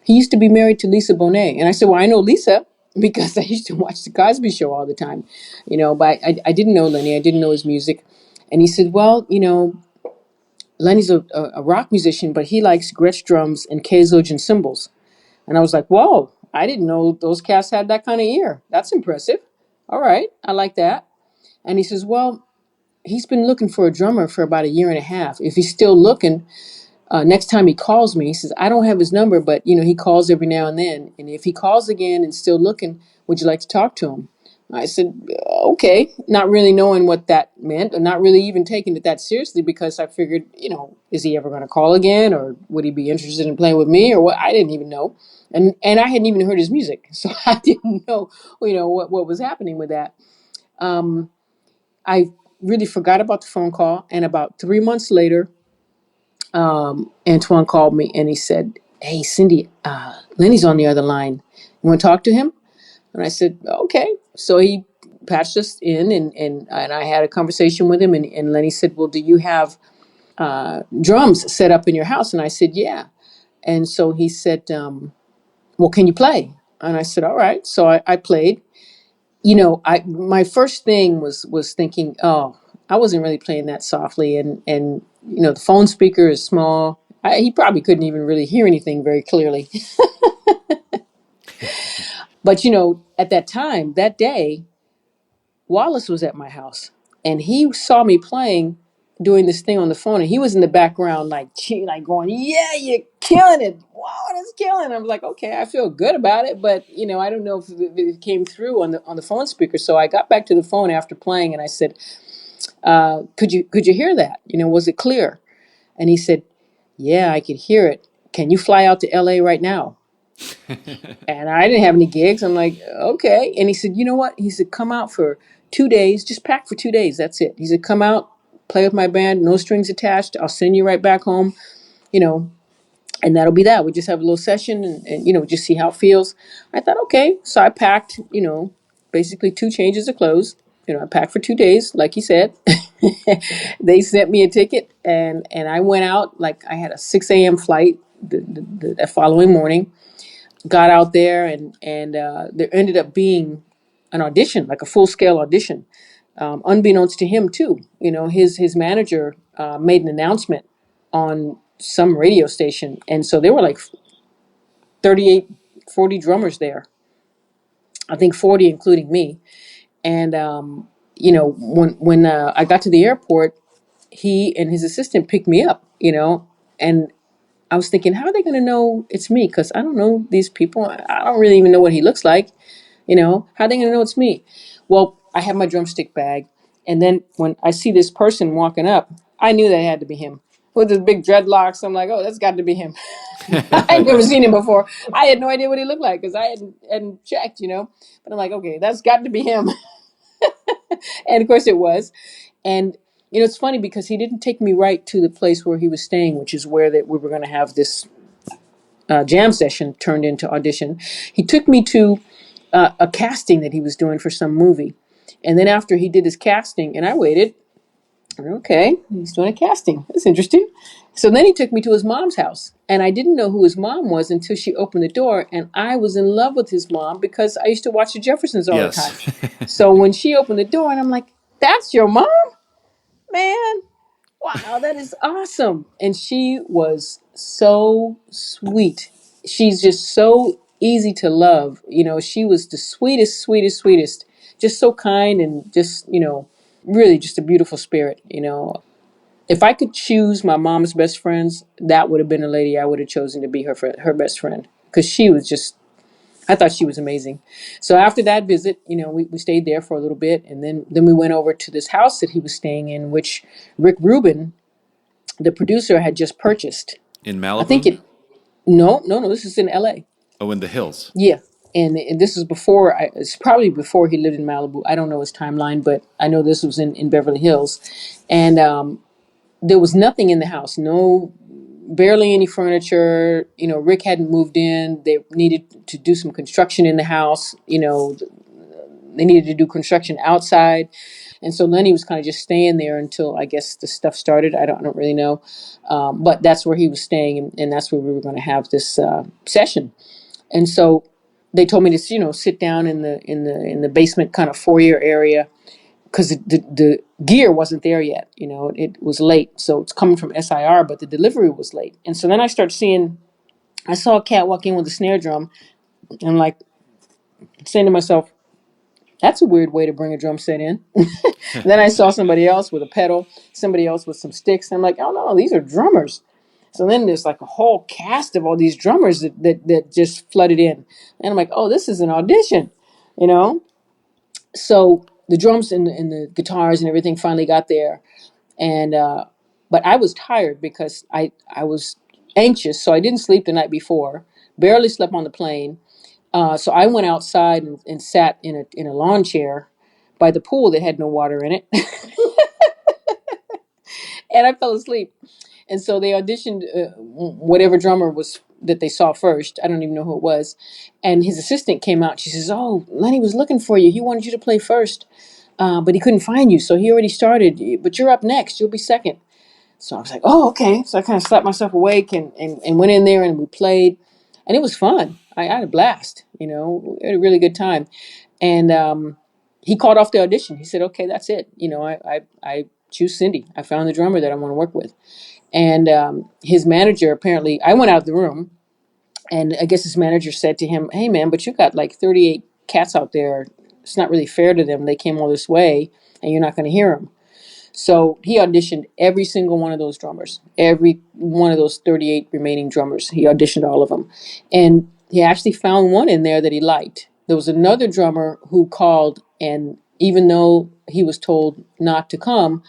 he used to be married to Lisa Bonet." And I said, "Well, I know Lisa because I used to watch the Cosby Show all the time, But I didn't know Lenny. I didn't know his music." And he said, "Well, Lenny's a rock musician, but he likes Gretsch drums and Kazoj cymbals." And I was like, "Whoa, I didn't know those cats had that kind of ear. That's impressive. All right, I like that." And he says, "Well, he's been looking for a drummer for about a year and a half. If he's still looking, next time he calls me," he says, "I don't have his number, but he calls every now and then. And if he calls again and still looking, would you like to talk to him?" I said, "Okay," not really knowing what that meant, or not really even taking it that seriously, because I figured, is he ever going to call again, or would he be interested in playing with me, or what? I didn't even know, and I hadn't even heard his music, so I didn't know, what was happening with that. Um, I really forgot about the phone call, and about 3 months later, Antoine called me and he said, "Hey, Cindy, Lenny's on the other line. You want to talk to him?" And I said, "Okay." So he patched us in, and I had a conversation with him. And Lenny said, "Well, do you have drums set up in your house?" And I said, "Yeah." And so he said, "Well, can you play?" And I said, "All right." So I played. I my first thing was thinking, oh, I wasn't really playing that softly, and the phone speaker is small. He probably couldn't even really hear anything very clearly. But at that time, that day, Wallace was at my house, and he saw me playing, doing this thing on the phone, and he was in the background, like like going, "Yeah, you're killing it! Wow, that's killing!" I was like, "Okay, I feel good about it," but I don't know if it came through on the phone speaker. So I got back to the phone after playing, and I said, "Could you hear that? Was it clear?" And he said, "Yeah, I could hear it. Can you fly out to L.A. right now?" And I didn't have any gigs. I'm like, "Okay." And he said, "You know what?" He said, "Come out for 2 days. Just pack for 2 days. That's it." He said, "Come out, play with my band, no strings attached. I'll send you right back home, you know, and that'll be that. We just have a little session and just see how it feels." I thought, okay. So I packed, basically two changes of clothes. I packed for 2 days, like he said. They sent me a ticket, and I went out. Like, I had a 6 a.m. flight the following morning. Got out there, and there ended up being an audition, like a full scale audition, unbeknownst to him too. His manager made an announcement on some radio station, and so there were like 38, 40 drummers there. I think 40, including me. And when I got to the airport, he and his assistant picked me up. And I was thinking, how are they going to know it's me? Because I don't know these people. I don't really even know what he looks like. How are they going to know it's me? Well, I have my drumstick bag. And then when I see this person walking up, I knew that had to be him. With his big dreadlocks, I'm like, oh, that's got to be him. I'd never seen him before. I had no idea what he looked like because I hadn't checked. But I'm like, okay, that's got to be him. And of course it was. And it's funny because he didn't take me right to the place where he was staying, which is where that we were going to have this jam session turned into audition. He took me to a casting that he was doing for some movie. And then after he did his casting, and I waited, okay, he's doing a casting. That's interesting. So then he took me to his mom's house. And I didn't know who his mom was until she opened the door. And I was in love with his mom because I used to watch the Jeffersons all the time. Yes. So when she opened the door, and I'm like, that's your mom? Man, wow, that is awesome. And she was so sweet. She's just so easy to love. She was the sweetest, sweetest, sweetest. Just so kind and just, really just a beautiful spirit. If I could choose my mom's best friends, that would have been a lady I would have chosen to be her best friend. Because she was just, I thought she was amazing. So after that visit, we stayed there for a little bit. And then we went over to this house that he was staying in, which Rick Rubin, the producer, had just purchased. In I think Malibu? no, this is in LA. Oh, in the hills. Yeah. And this is it's probably before he lived in Malibu. I don't know his timeline, but I know this was in Beverly Hills. And there was nothing in the house, barely any furniture. Rick hadn't moved in. They needed to do some construction in the house. They needed to do construction outside. And so Lenny was kind of just staying there until I guess the stuff started. I don't really know. But that's where he was staying, and that's where we were going to have this session. And so they told me to, sit down in the basement kind of foyer area because the gear wasn't there yet. It was late. So it's coming from SIR, but the delivery was late. And so then I saw a cat walk in with a snare drum and like saying to myself, that's a weird way to bring a drum set in. Then I saw somebody else with a pedal, somebody else with some sticks. I'm like, oh no, these are drummers. So then there's like a whole cast of all these drummers that just flooded in. And I'm like, oh, this is an audition, you know? So the drums and the guitars and everything finally got there. And, but I was tired because I was anxious. So I didn't sleep the night before, barely slept on the plane. So I went outside and sat in a lawn chair by the pool that had no water in it. And I fell asleep. And so they auditioned whatever drummer was that they saw first. I don't even know who it was. And his assistant came out. She says, "Oh, Lenny was looking for you. He wanted you to play first, but he couldn't find you. So he already started. But you're up next. You'll be second." So I was like, "Oh, okay." So I kind of slapped myself awake and went in there and we played. And it was fun. I had a blast. We had a really good time. And he called off the audition. He said, "Okay, that's it. I choose Cindy. I found the drummer that I want to work with." And his manager, apparently, I went out of the room, and I guess his manager said to him, "Hey, man, but you got like 38 cats out there. It's not really fair to them. They came all this way, and you're not going to hear them." So he auditioned every single one of those drummers, every one of those 38 remaining drummers. He auditioned all of them. And he actually found one in there that he liked. There was another drummer who called, and even though he was told not to come,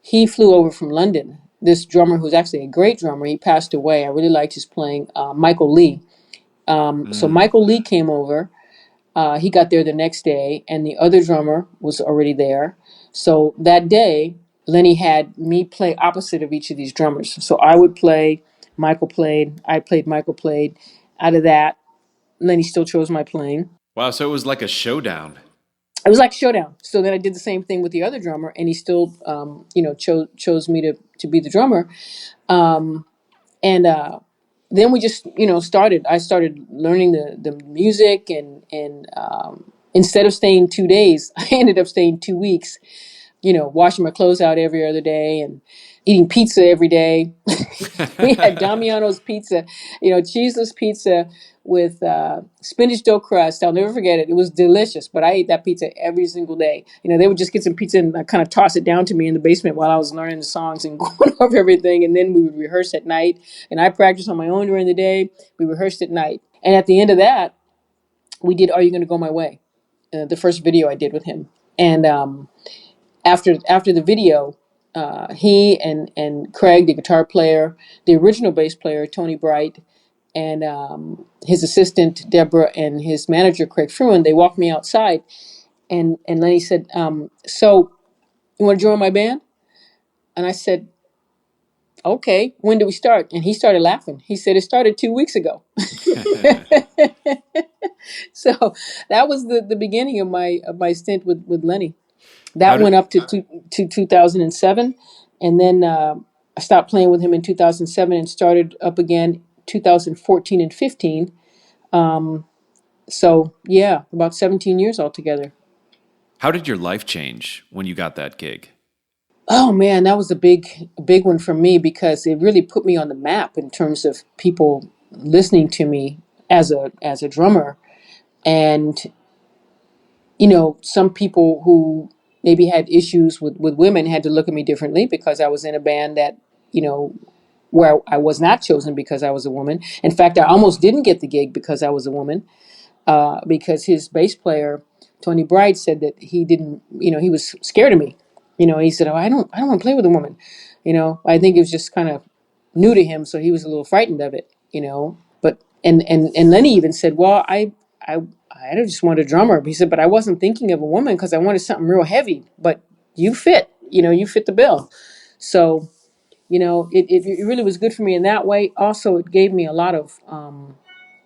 he flew over from London. This drummer, who's actually a great drummer, he passed away. I really liked his playing, Michael Lee. So Michael Lee came over. He got there the next day, and the other drummer was already there. So that day, Lenny had me play opposite of each of these drummers. So I would play, Michael played, I played, Michael played. Out of that, Lenny still chose my playing. Wow, so it was like a showdown. It was like showdown. So then I did the same thing with the other drummer, and he still, chose me to be the drummer. And then we just, started. I started learning the music, and instead of staying 2 days, I ended up staying 2 weeks. Washing my clothes out every other day and eating pizza every day. We had Damiano's pizza, cheeseless pizza with spinach dough crust. I'll never forget it. It was delicious, but I ate that pizza every single day. They would just get some pizza and kind of toss it down to me in the basement while I was learning the songs and going over everything. And then we would rehearse at night. And I practiced on my own during the day. We rehearsed at night. And at the end of that, we did Are You Gonna Go My Way? The first video I did with him. And after the video, he and Craig, the guitar player, the original bass player, Tony Bright, and his assistant, Deborah, and his manager, Craig Fruin, they walked me outside. And Lenny said, "So you want to join my band?" And I said, okay, when do we start? And he started laughing. He said, it started 2 weeks ago. So that was the beginning of my stint with Lenny. How That did went up to 2007. And then I stopped playing with him in 2007 and started up again 2014 and 15. So yeah, about 17 years altogether. how did your life change when you got that gig? Oh man, that was a big one for me because it really put me on the map in terms of people listening to me as a drummer. And some people who maybe had issues with women had to look at me differently because I was in a band that, you know, where I was not chosen because I was a woman. In fact, I almost didn't get the gig because I was a woman, because his bass player, Tony Bright, said that he didn't, he was scared of me. He said, "Oh, I don't want to play with a woman." I think it was just kind of new to him, so he was a little frightened of it. But and Lenny even said, "Well, I I just want a drummer." He said, "But I wasn't thinking of a woman because I wanted something real heavy. But you fit, you fit the bill." So it really was good for me in that way. Also, it gave me a lot of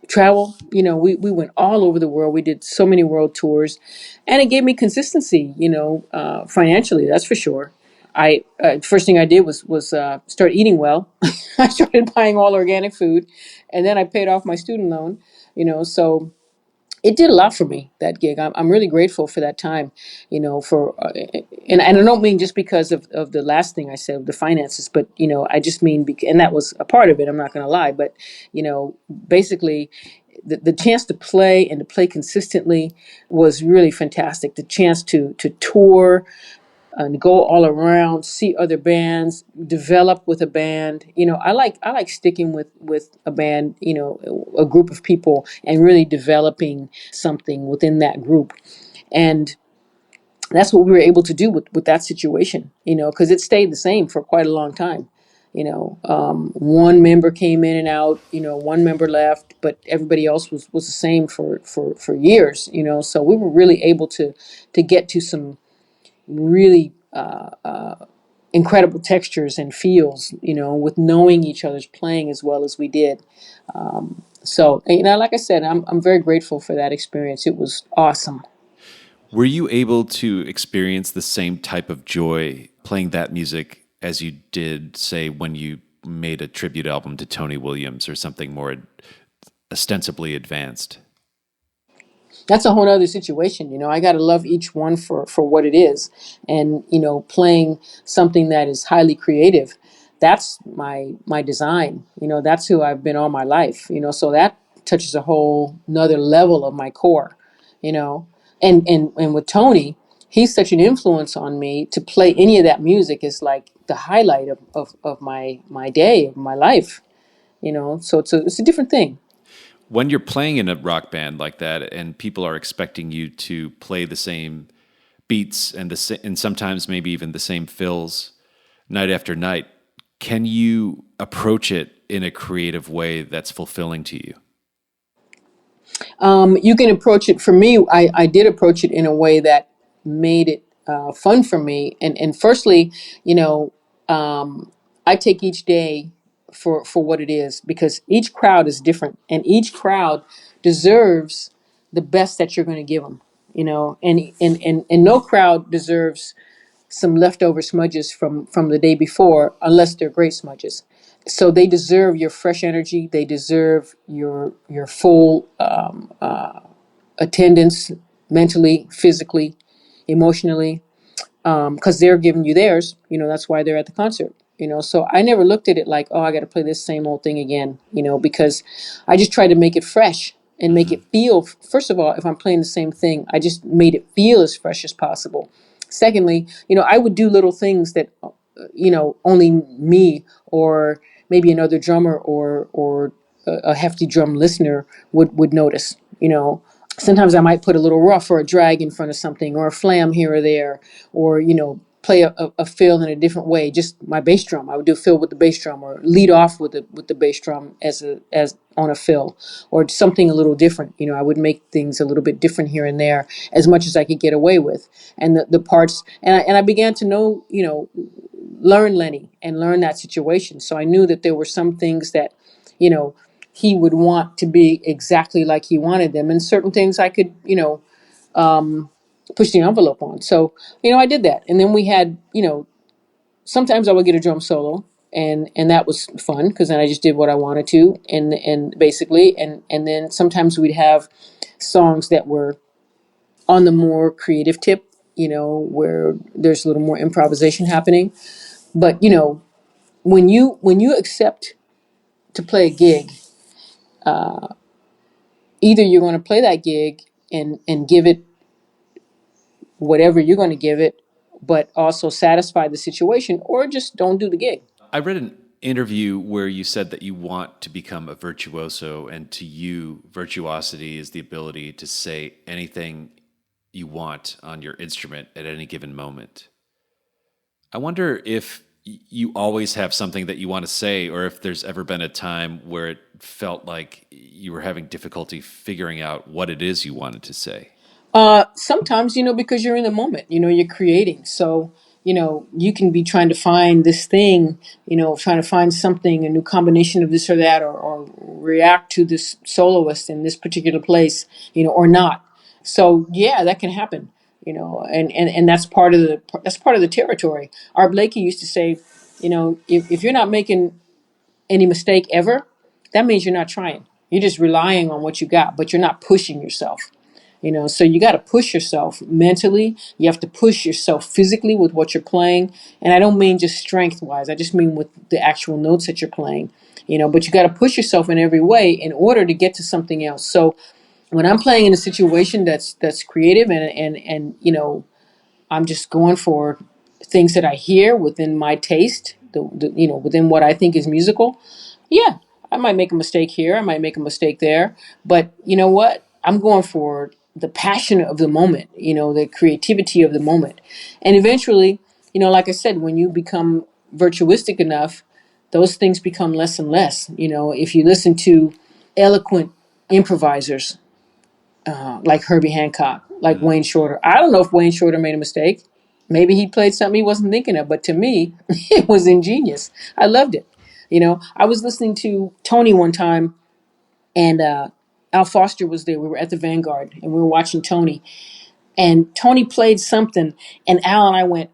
travel. We went all over the world. We did so many world tours, and it gave me consistency. Financially, that's for sure. I first thing I did was start eating well. I started buying all organic food, and then I paid off my student loan. So it did a lot for me, that gig. I'm really grateful for that time, for and I don't mean just because of the last thing I said, the finances, but I just mean and that was a part of it. I'm not going to lie, but basically, the chance to play and to play consistently was really fantastic. The chance to tour and go all around, see other bands, develop with a band. I like sticking with a band, a group of people, and really developing something within that group. And that's what we were able to do with that situation, because it stayed the same for quite a long time. One member came in and out, one member left, but everybody else was the same for years, so we were really able to get to some really incredible textures and feels, with knowing each other's playing as well as we did. So, like I said, I'm very grateful for that experience. It was awesome. Were you able to experience the same type of joy playing that music as you did, say, when you made a tribute album to Tony Williams or something more ostensibly advanced? That's a whole other situation. I got to love each one for what it is. And, playing something that is highly creative, that's my design. That's who I've been all my life, so that touches a whole another level of my core, you know. And with Tony, he's such an influence on me. To play any of that music is like the highlight of my day, of my life, so it's a different thing. When you're playing in a rock band like that and people are expecting you to play the same beats and and sometimes maybe even the same fills night after night, can you approach it in a creative way that's fulfilling to you? You can approach it. For me, I did approach it in a way that made it fun for me. And firstly, you know, I take each day for what it is, because each crowd is different and each crowd deserves the best that you're going to give them. And no crowd deserves some leftover smudges from the day before, unless they're great smudges. So they deserve your fresh energy. They deserve your full attendance, mentally, physically, emotionally, because they're giving you theirs. That's why they're at the concert. So I never looked at it like, oh, I got to play this same old thing again. Because I just try to make it fresh and make it feel. First of all, if I'm playing the same thing, I just made it feel as fresh as possible. Secondly, I would do little things that only me or maybe another drummer or a hefty drum listener would notice. Sometimes I might put a little ruff or a drag in front of something, or a flam here or there, or play a fill in a different way. Just my bass drum, I would do a fill with the bass drum, or lead off with the bass drum as on a fill, or something a little different. I would make things a little bit different here and there, as much as I could get away with. And the parts, and I began to know learn Lenny and learn that situation. So I knew that there were some things that, you know, he would want to be exactly like he wanted them, and certain things I could, push the envelope on. So, I did that. And then we had, sometimes I would get a drum solo, and that was fun because then I just did what I wanted to, and basically, and then sometimes we'd have songs that were on the more creative tip, where there's a little more improvisation happening. But when you accept to play a gig, either you're going to play that gig and give it whatever you're going to give it, but also satisfy the situation, or just don't do the gig. I read an interview where you said that you want to become a virtuoso, and to you, virtuosity is the ability to say anything you want on your instrument at any given moment. I wonder if you always have something that you want to say, or if there's ever been a time where it felt like you were having difficulty figuring out what it is you wanted to say. Sometimes, because you're in the moment, you're creating. So, you can be trying to find this thing, trying to find something, a new combination of this or that, or react to this soloist in this particular place, or not. So yeah, that can happen, and that's part of the territory. Art Blakey used to say, if you're not making any mistake ever, that means you're not trying. You're just relying on what you got, but you're not pushing yourself. So you got to push yourself mentally. You have to push yourself physically with what you're playing. And I don't mean just strength wise. I just mean with the actual notes that you're playing, but you got to push yourself in every way in order to get to something else. So when I'm playing in a situation that's creative, and I'm just going for things that I hear within my taste, within what I think is musical. Yeah, I might make a mistake here, I might make a mistake there, but you know what? I'm going for the passion of the moment, the creativity of the moment. And eventually, like I said, when you become virtuistic enough, those things become less and less. If you listen to eloquent improvisers, like Herbie Hancock, like Wayne Shorter. I don't know if Wayne Shorter made a mistake. Maybe he played something he wasn't thinking of, but to me, it was ingenious. I loved it. I was listening to Tony one time, and Al Foster was there. We were at the Vanguard, and we were watching Tony. And Tony played something, and Al and I went,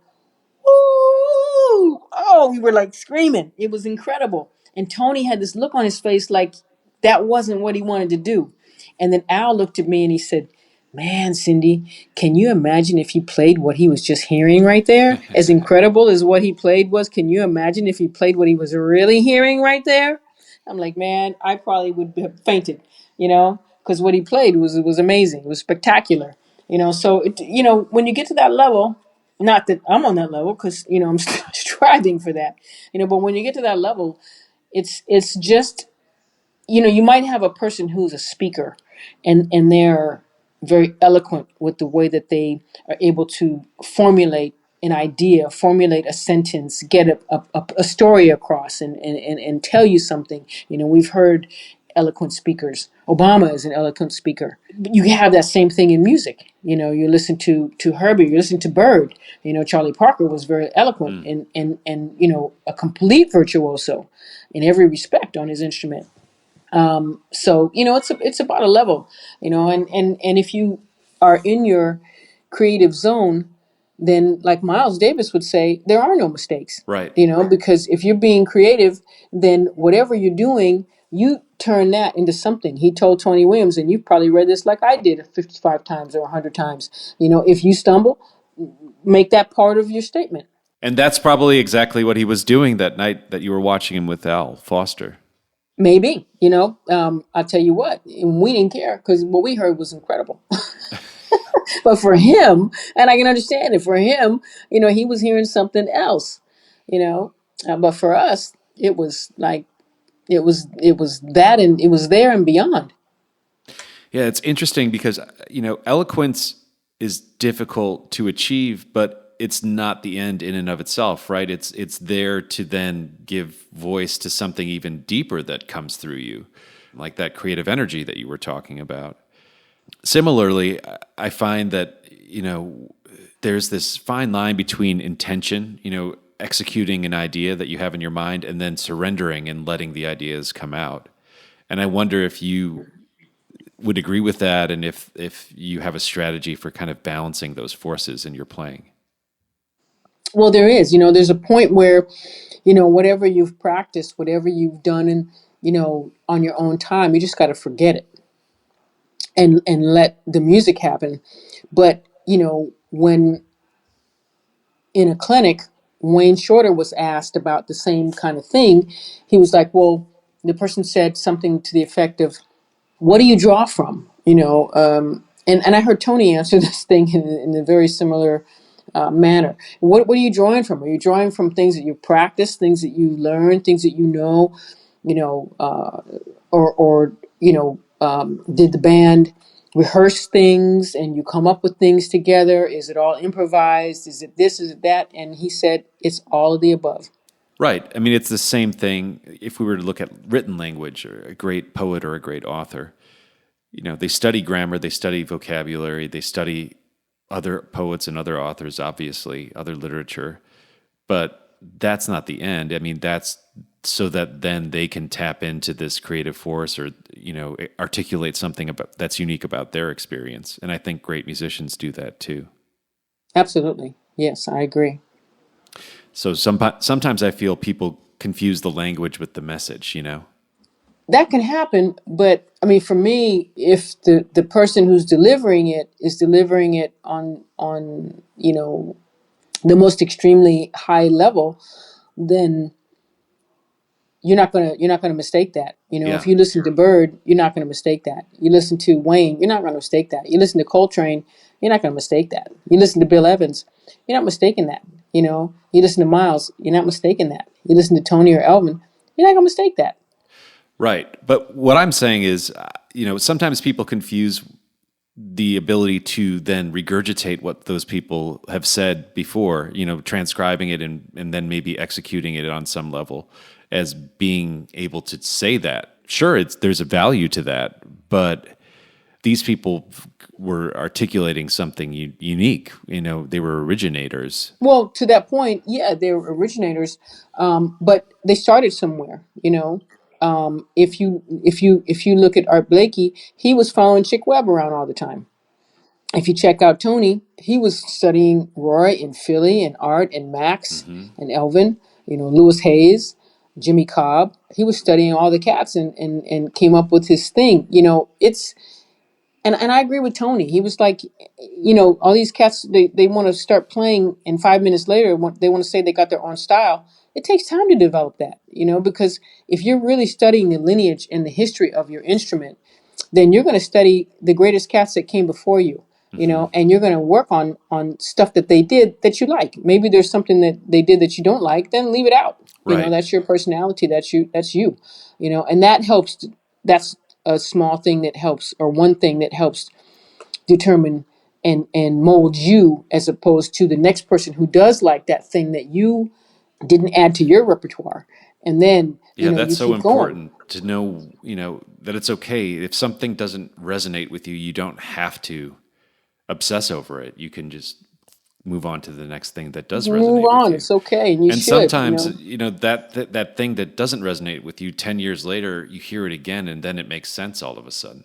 "Ooh!" Oh, we were like screaming. It was incredible. And Tony had this look on his face like that wasn't what he wanted to do. And then Al looked at me and he said, "Man, Cindy, can you imagine if he played what he was just hearing right there? As incredible as what he played was, can you imagine if he played what he was really hearing right there?" I'm like, man, I probably would have fainted, because what he played was amazing. It was spectacular, So, when you get to that level, not that I'm on that level, because, I'm striving for that, but when you get to that level, it's just, you might have a person who's a speaker, and they're very eloquent with the way that they are able to formulate an idea, formulate a sentence, get a story across, and tell you something. We've heard eloquent speakers. Obama is an eloquent speaker. But you have that same thing in music. You listen to Herbie, you listen to Bird. Charlie Parker was very eloquent, and a complete virtuoso in every respect on his instrument. So it's about a level, and if you are in your creative zone, then like Miles Davis would say, there are no mistakes. Right. Because if you're being creative, then whatever you're doing, you turn that into something. He told Tony Williams, and you've probably read this like I did 55 times or 100 times. If you stumble, make that part of your statement. And that's probably exactly what he was doing that night that you were watching him with Al Foster. Maybe, I'll tell you what, and we didn't care because what we heard was incredible. But for him, and I can understand it, for him, he was hearing something else, but for us, it was like, it was that, and it was there and beyond. Yeah, it's interesting because, eloquence is difficult to achieve, but it's not the end in and of itself, right? It's there to then give voice to something even deeper that comes through you, like that creative energy that you were talking about. Similarly, I find that, there's this fine line between intention. executing an idea that you have in your mind and then surrendering and letting the ideas come out. And I wonder if you would agree with that, and if you have a strategy for kind of balancing those forces in your playing. Well, there is. There's a point where, whatever you've practiced, whatever you've done, and on your own time, you just got to forget it and let the music happen. But when in a clinic, Wayne Shorter was asked about the same kind of thing. He was like, well, the person said something to the effect of, what do you draw from? And I heard Tony answer this thing in a very similar manner. What are you drawing from? Are you drawing from things that you practice, things that you learn, things that did the band rehearse things and you come up with things together? Is it all improvised? Is it this? Is it that? And he said it's all of the above. Right. I mean, it's the same thing if we were to look at written language or a great poet or a great author. They study grammar, they study vocabulary, they study other poets and other authors, obviously, other literature. But that's not the end. I mean, that's so that then they can tap into this creative force or, articulate something that's unique about their experience. And I think great musicians do that too. Absolutely. Yes, I agree. So sometimes I feel people confuse the language with the message, That can happen, but I mean, for me, if the person who's delivering it is delivering it on the most extremely high level, then you're not gonna mistake that. Yeah. If you listen to Bird, you're not gonna mistake that. You listen to Wayne, you're not gonna mistake that. You listen to Coltrane, you're not gonna mistake that. You listen to Bill Evans, you're not mistaking that. You listen to Miles, you're not mistaking that. You listen to Tony or Elvin, you're not gonna mistake that. Right. But what I'm saying is, sometimes people confuse the ability to then regurgitate what those people have said before, transcribing it and then maybe executing it on some level as being able to say that. Sure, there's a value to that, but these people were articulating something unique. They were originators. Well, to that point, yeah, they were originators, but they started somewhere. If you look at Art Blakey, he was following Chick Webb around all the time. If you check out Tony, he was studying Roy and Philly and Art and Max and Elvin, Louis Hayes, Jimmy Cobb. He was studying all the cats and came up with his thing. And I agree with Tony. He was like, all these cats, they want to start playing, and 5 minutes later, they want to say they got their own style. It takes time to develop that, because if you're really studying the lineage and the history of your instrument, then you're going to study the greatest cats that came before you, and you're going to work on stuff that they did that you like. Maybe there's something that they did that you don't like, then leave it out. Right. That's your personality. That's you, and that helps. That's a small thing that helps, or one thing that helps determine and mold you, as opposed to the next person who does like that thing that you didn't add to your repertoire. And then that's you so keep important going. to know, that it's okay if something doesn't resonate with you. You don't have to obsess over it. You can just move on to the next thing that does resonate Move on. with you. It's okay, and you And should. sometimes, that thing that doesn't resonate with you 10 years later, you hear it again, and then it makes sense all of a sudden.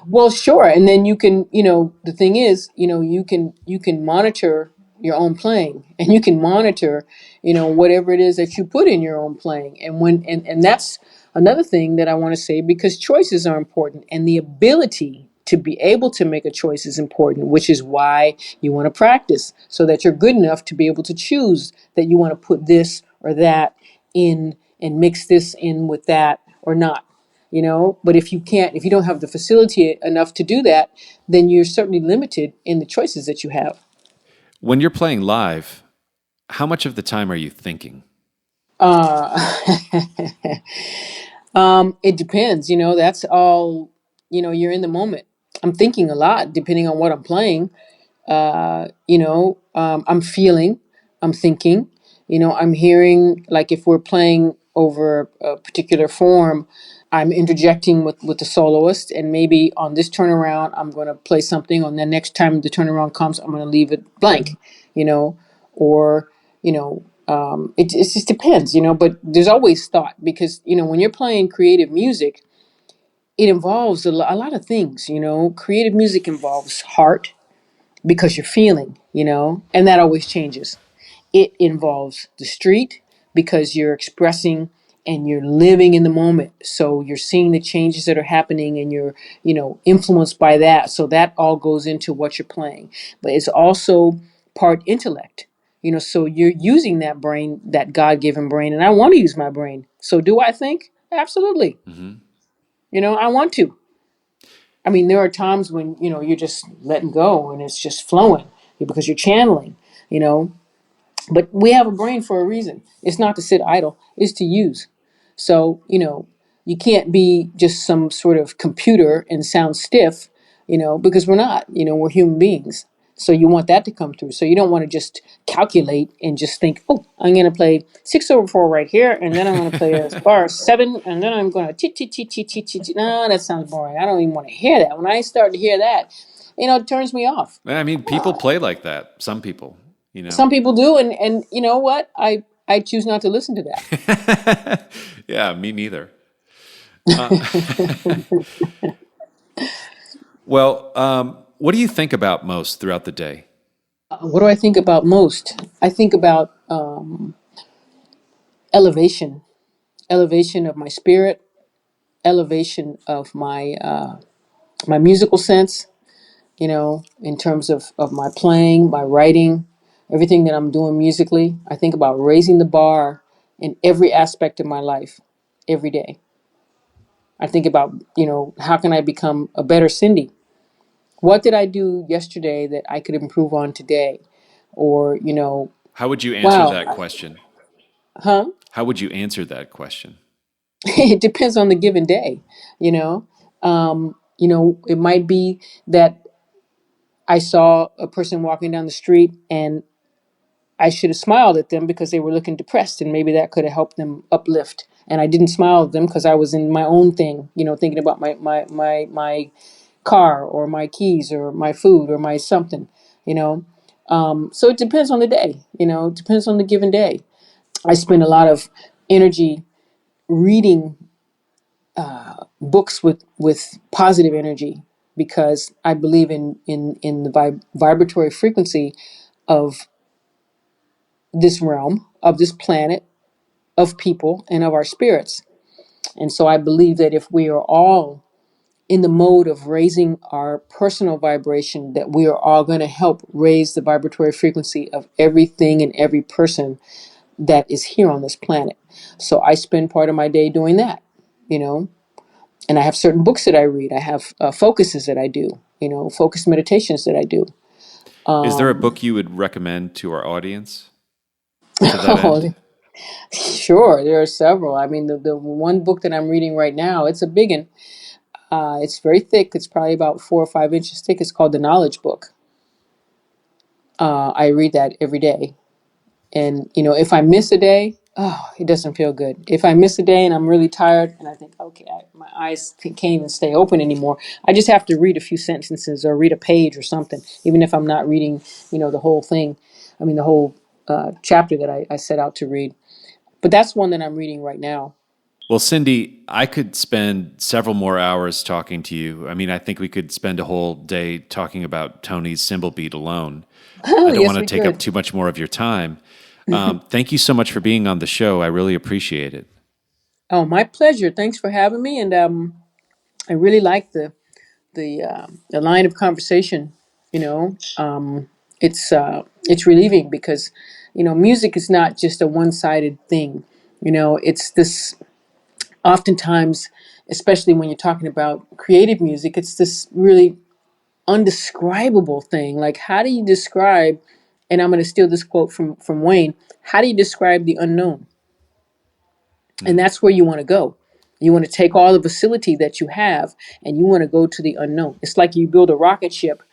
Well, sure. And then you can, the thing is, you can monitor your own playing, and you can monitor, whatever it is that you put in your own playing. And that's another thing that I want to say, because choices are important, and the ability to be able to make a choice is important, which is why you want to practice, so that you're good enough to be able to choose that you want to put this or that in and mix this in with that or not. But if you don't have the facility enough to do that, then you're certainly limited in the choices that you have. When you're playing live, how much of the time are you thinking? uh it depends. That's all. You're in the moment. I'm thinking a lot depending on what I'm playing. I'm feeling, I'm thinking, I'm hearing, like if we're playing over a particular form, I'm interjecting with the soloist, and maybe on this turnaround, I'm going to play something. On the next time the turnaround comes, I'm going to leave it blank, or, It just depends, but there's always thought because, when you're playing creative music, it involves a lot of things. Creative music involves heart because you're feeling, and that always changes. It involves the street because you're expressing and you're living in the moment. So you're seeing the changes that are happening and you're, influenced by that. So that all goes into what you're playing. But it's also part intellect. So you're using that brain, that God-given brain, and I want to use my brain. So do I think? Absolutely. Hmm. I want to. I mean, there are times when, you're just letting go and it's just flowing because you're channeling, you know. But we have a brain for a reason. It's not to sit idle, it's to use. So, you can't be just some sort of computer and sound stiff, because we're not, we're human beings. So you want that to come through. So you don't want to just calculate and just think, oh, I'm going to play 6/4 right here, and then I'm going to play a bar 7, and then I'm going to cheat, cheat, cheat, cheat, cheat, cheat, cheat. No, that sounds boring. I don't even want to hear that. When I start to hear that, it turns me off. I mean, people play like that. Some people, you know. Some people do, and you know what? I choose not to listen to that. Yeah, me neither. Uh, well, what do you think about most throughout the day? What do I think about most? I think about elevation, elevation of my spirit, elevation of my musical sense. In terms of my playing, my writing, everything that I'm doing musically. I think about raising the bar in every aspect of my life, every day. I think about how can I become a better Cindy? What did I do yesterday that I could improve on today? Or How would you answer wow, that question? huh? How would you answer that question? It depends on the given day, you know. It might be that I saw a person walking down the street and I should have smiled at them because they were looking depressed, and maybe that could have helped them uplift. And I didn't smile at them because I was in my own thing, thinking about my car or my keys or my food or my something, you know. So it depends on the day, it depends on the given day. I spend a lot of energy reading books with positive energy because I believe in the vibratory frequency of this realm, of this planet, of people, and of our spirits. And so I believe that if we are all in the mode of raising our personal vibration, that we are all going to help raise the vibratory frequency of everything and every person that is here on this planet. So I spend part of my day doing that, you know, and I have certain books that I read. I have focuses that I do, focus meditations that I do. Is there a book you would recommend to our audience to that end? Oh, sure, there are several. I mean, the one book that I'm reading right now, it's a big one. It's very thick. It's probably about 4 or 5 inches thick. It's called The Knowledge Book. I read that every day. And, if I miss a day, oh, it doesn't feel good. If I miss a day and I'm really tired and I think, okay, my eyes can't even stay open anymore, I just have to read a few sentences or read a page or something, even if I'm not reading, the whole thing. I mean, the whole chapter that I set out to read. But that's one that I'm reading right now. Well, Cindy, I could spend several more hours talking to you. I mean, I think we could spend a whole day talking about Tony's cymbal beat alone. I don't Yes, want to we take up could. too much more of your time. Thank you so much for being on the show. I really appreciate it. Oh, my pleasure. Thanks for having me. And I really like the line of conversation. You know, it's relieving because music is not just a one-sided thing. It's this oftentimes, especially when you're talking about creative music, it's this really undescribable thing. Like, how do you describe? And I'm going to steal this quote from Wayne. How do you describe the unknown? And that's where you want to go. You want to take all the facility that you have and you want to go to the unknown. It's like you build a rocket ship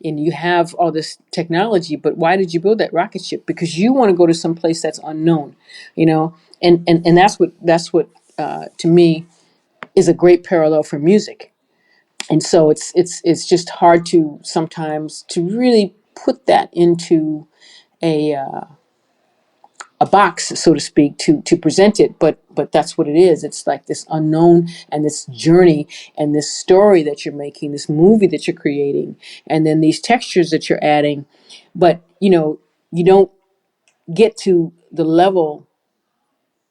and you have all this technology, but why did you build that rocket ship? Because you want to go to some place that's unknown, and that's what to me is a great parallel for music. And so it's just hard to sometimes to really put that into a a box, so to speak, to present it, but that's what it is. It's like this unknown and this journey and this story that you're making, this movie that you're creating, and then these textures that you're adding. But you don't get to the level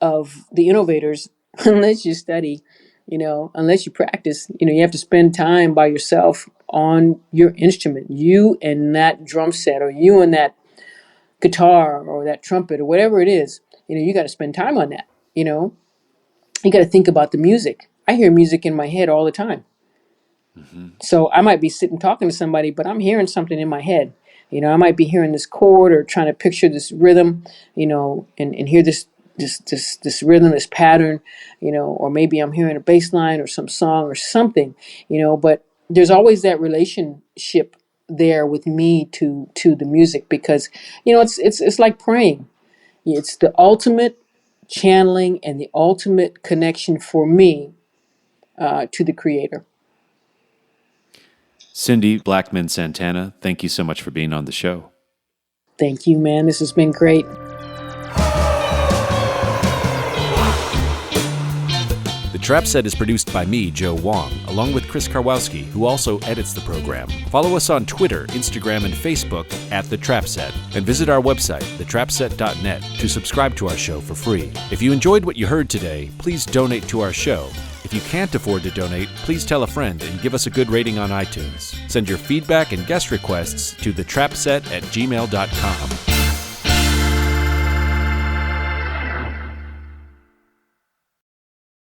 of the innovators unless you study, unless you practice. You have to spend time by yourself on your instrument, you and that drum set, or you and that guitar or that trumpet or whatever it is. You got to spend time on that. You got to think about the music. I hear music in my head all the time. So I might be sitting talking to somebody, but I'm hearing something in my head. I might be hearing this chord or trying to picture this rhythm, and hear this rhythm, this pattern, or maybe I'm hearing a bass line or some song or something, but there's always that relationship there with me to the music, because it's like praying. It's the ultimate channeling and the ultimate connection for me to the creator. Cindy Blackman Santana, thank you so much for being on the show. Thank you, man. This has been great. The Trap Set is produced by me, Joe Wong, along with Chris Karwowski, who also edits the program. Follow us on Twitter, Instagram, and Facebook at The Trap Set, and visit our website, thetrapset.net, to subscribe to our show for free. If you enjoyed what you heard today, please donate to our show. If you can't afford to donate, please tell a friend and give us a good rating on iTunes. Send your feedback and guest requests to thetrapset@gmail.com.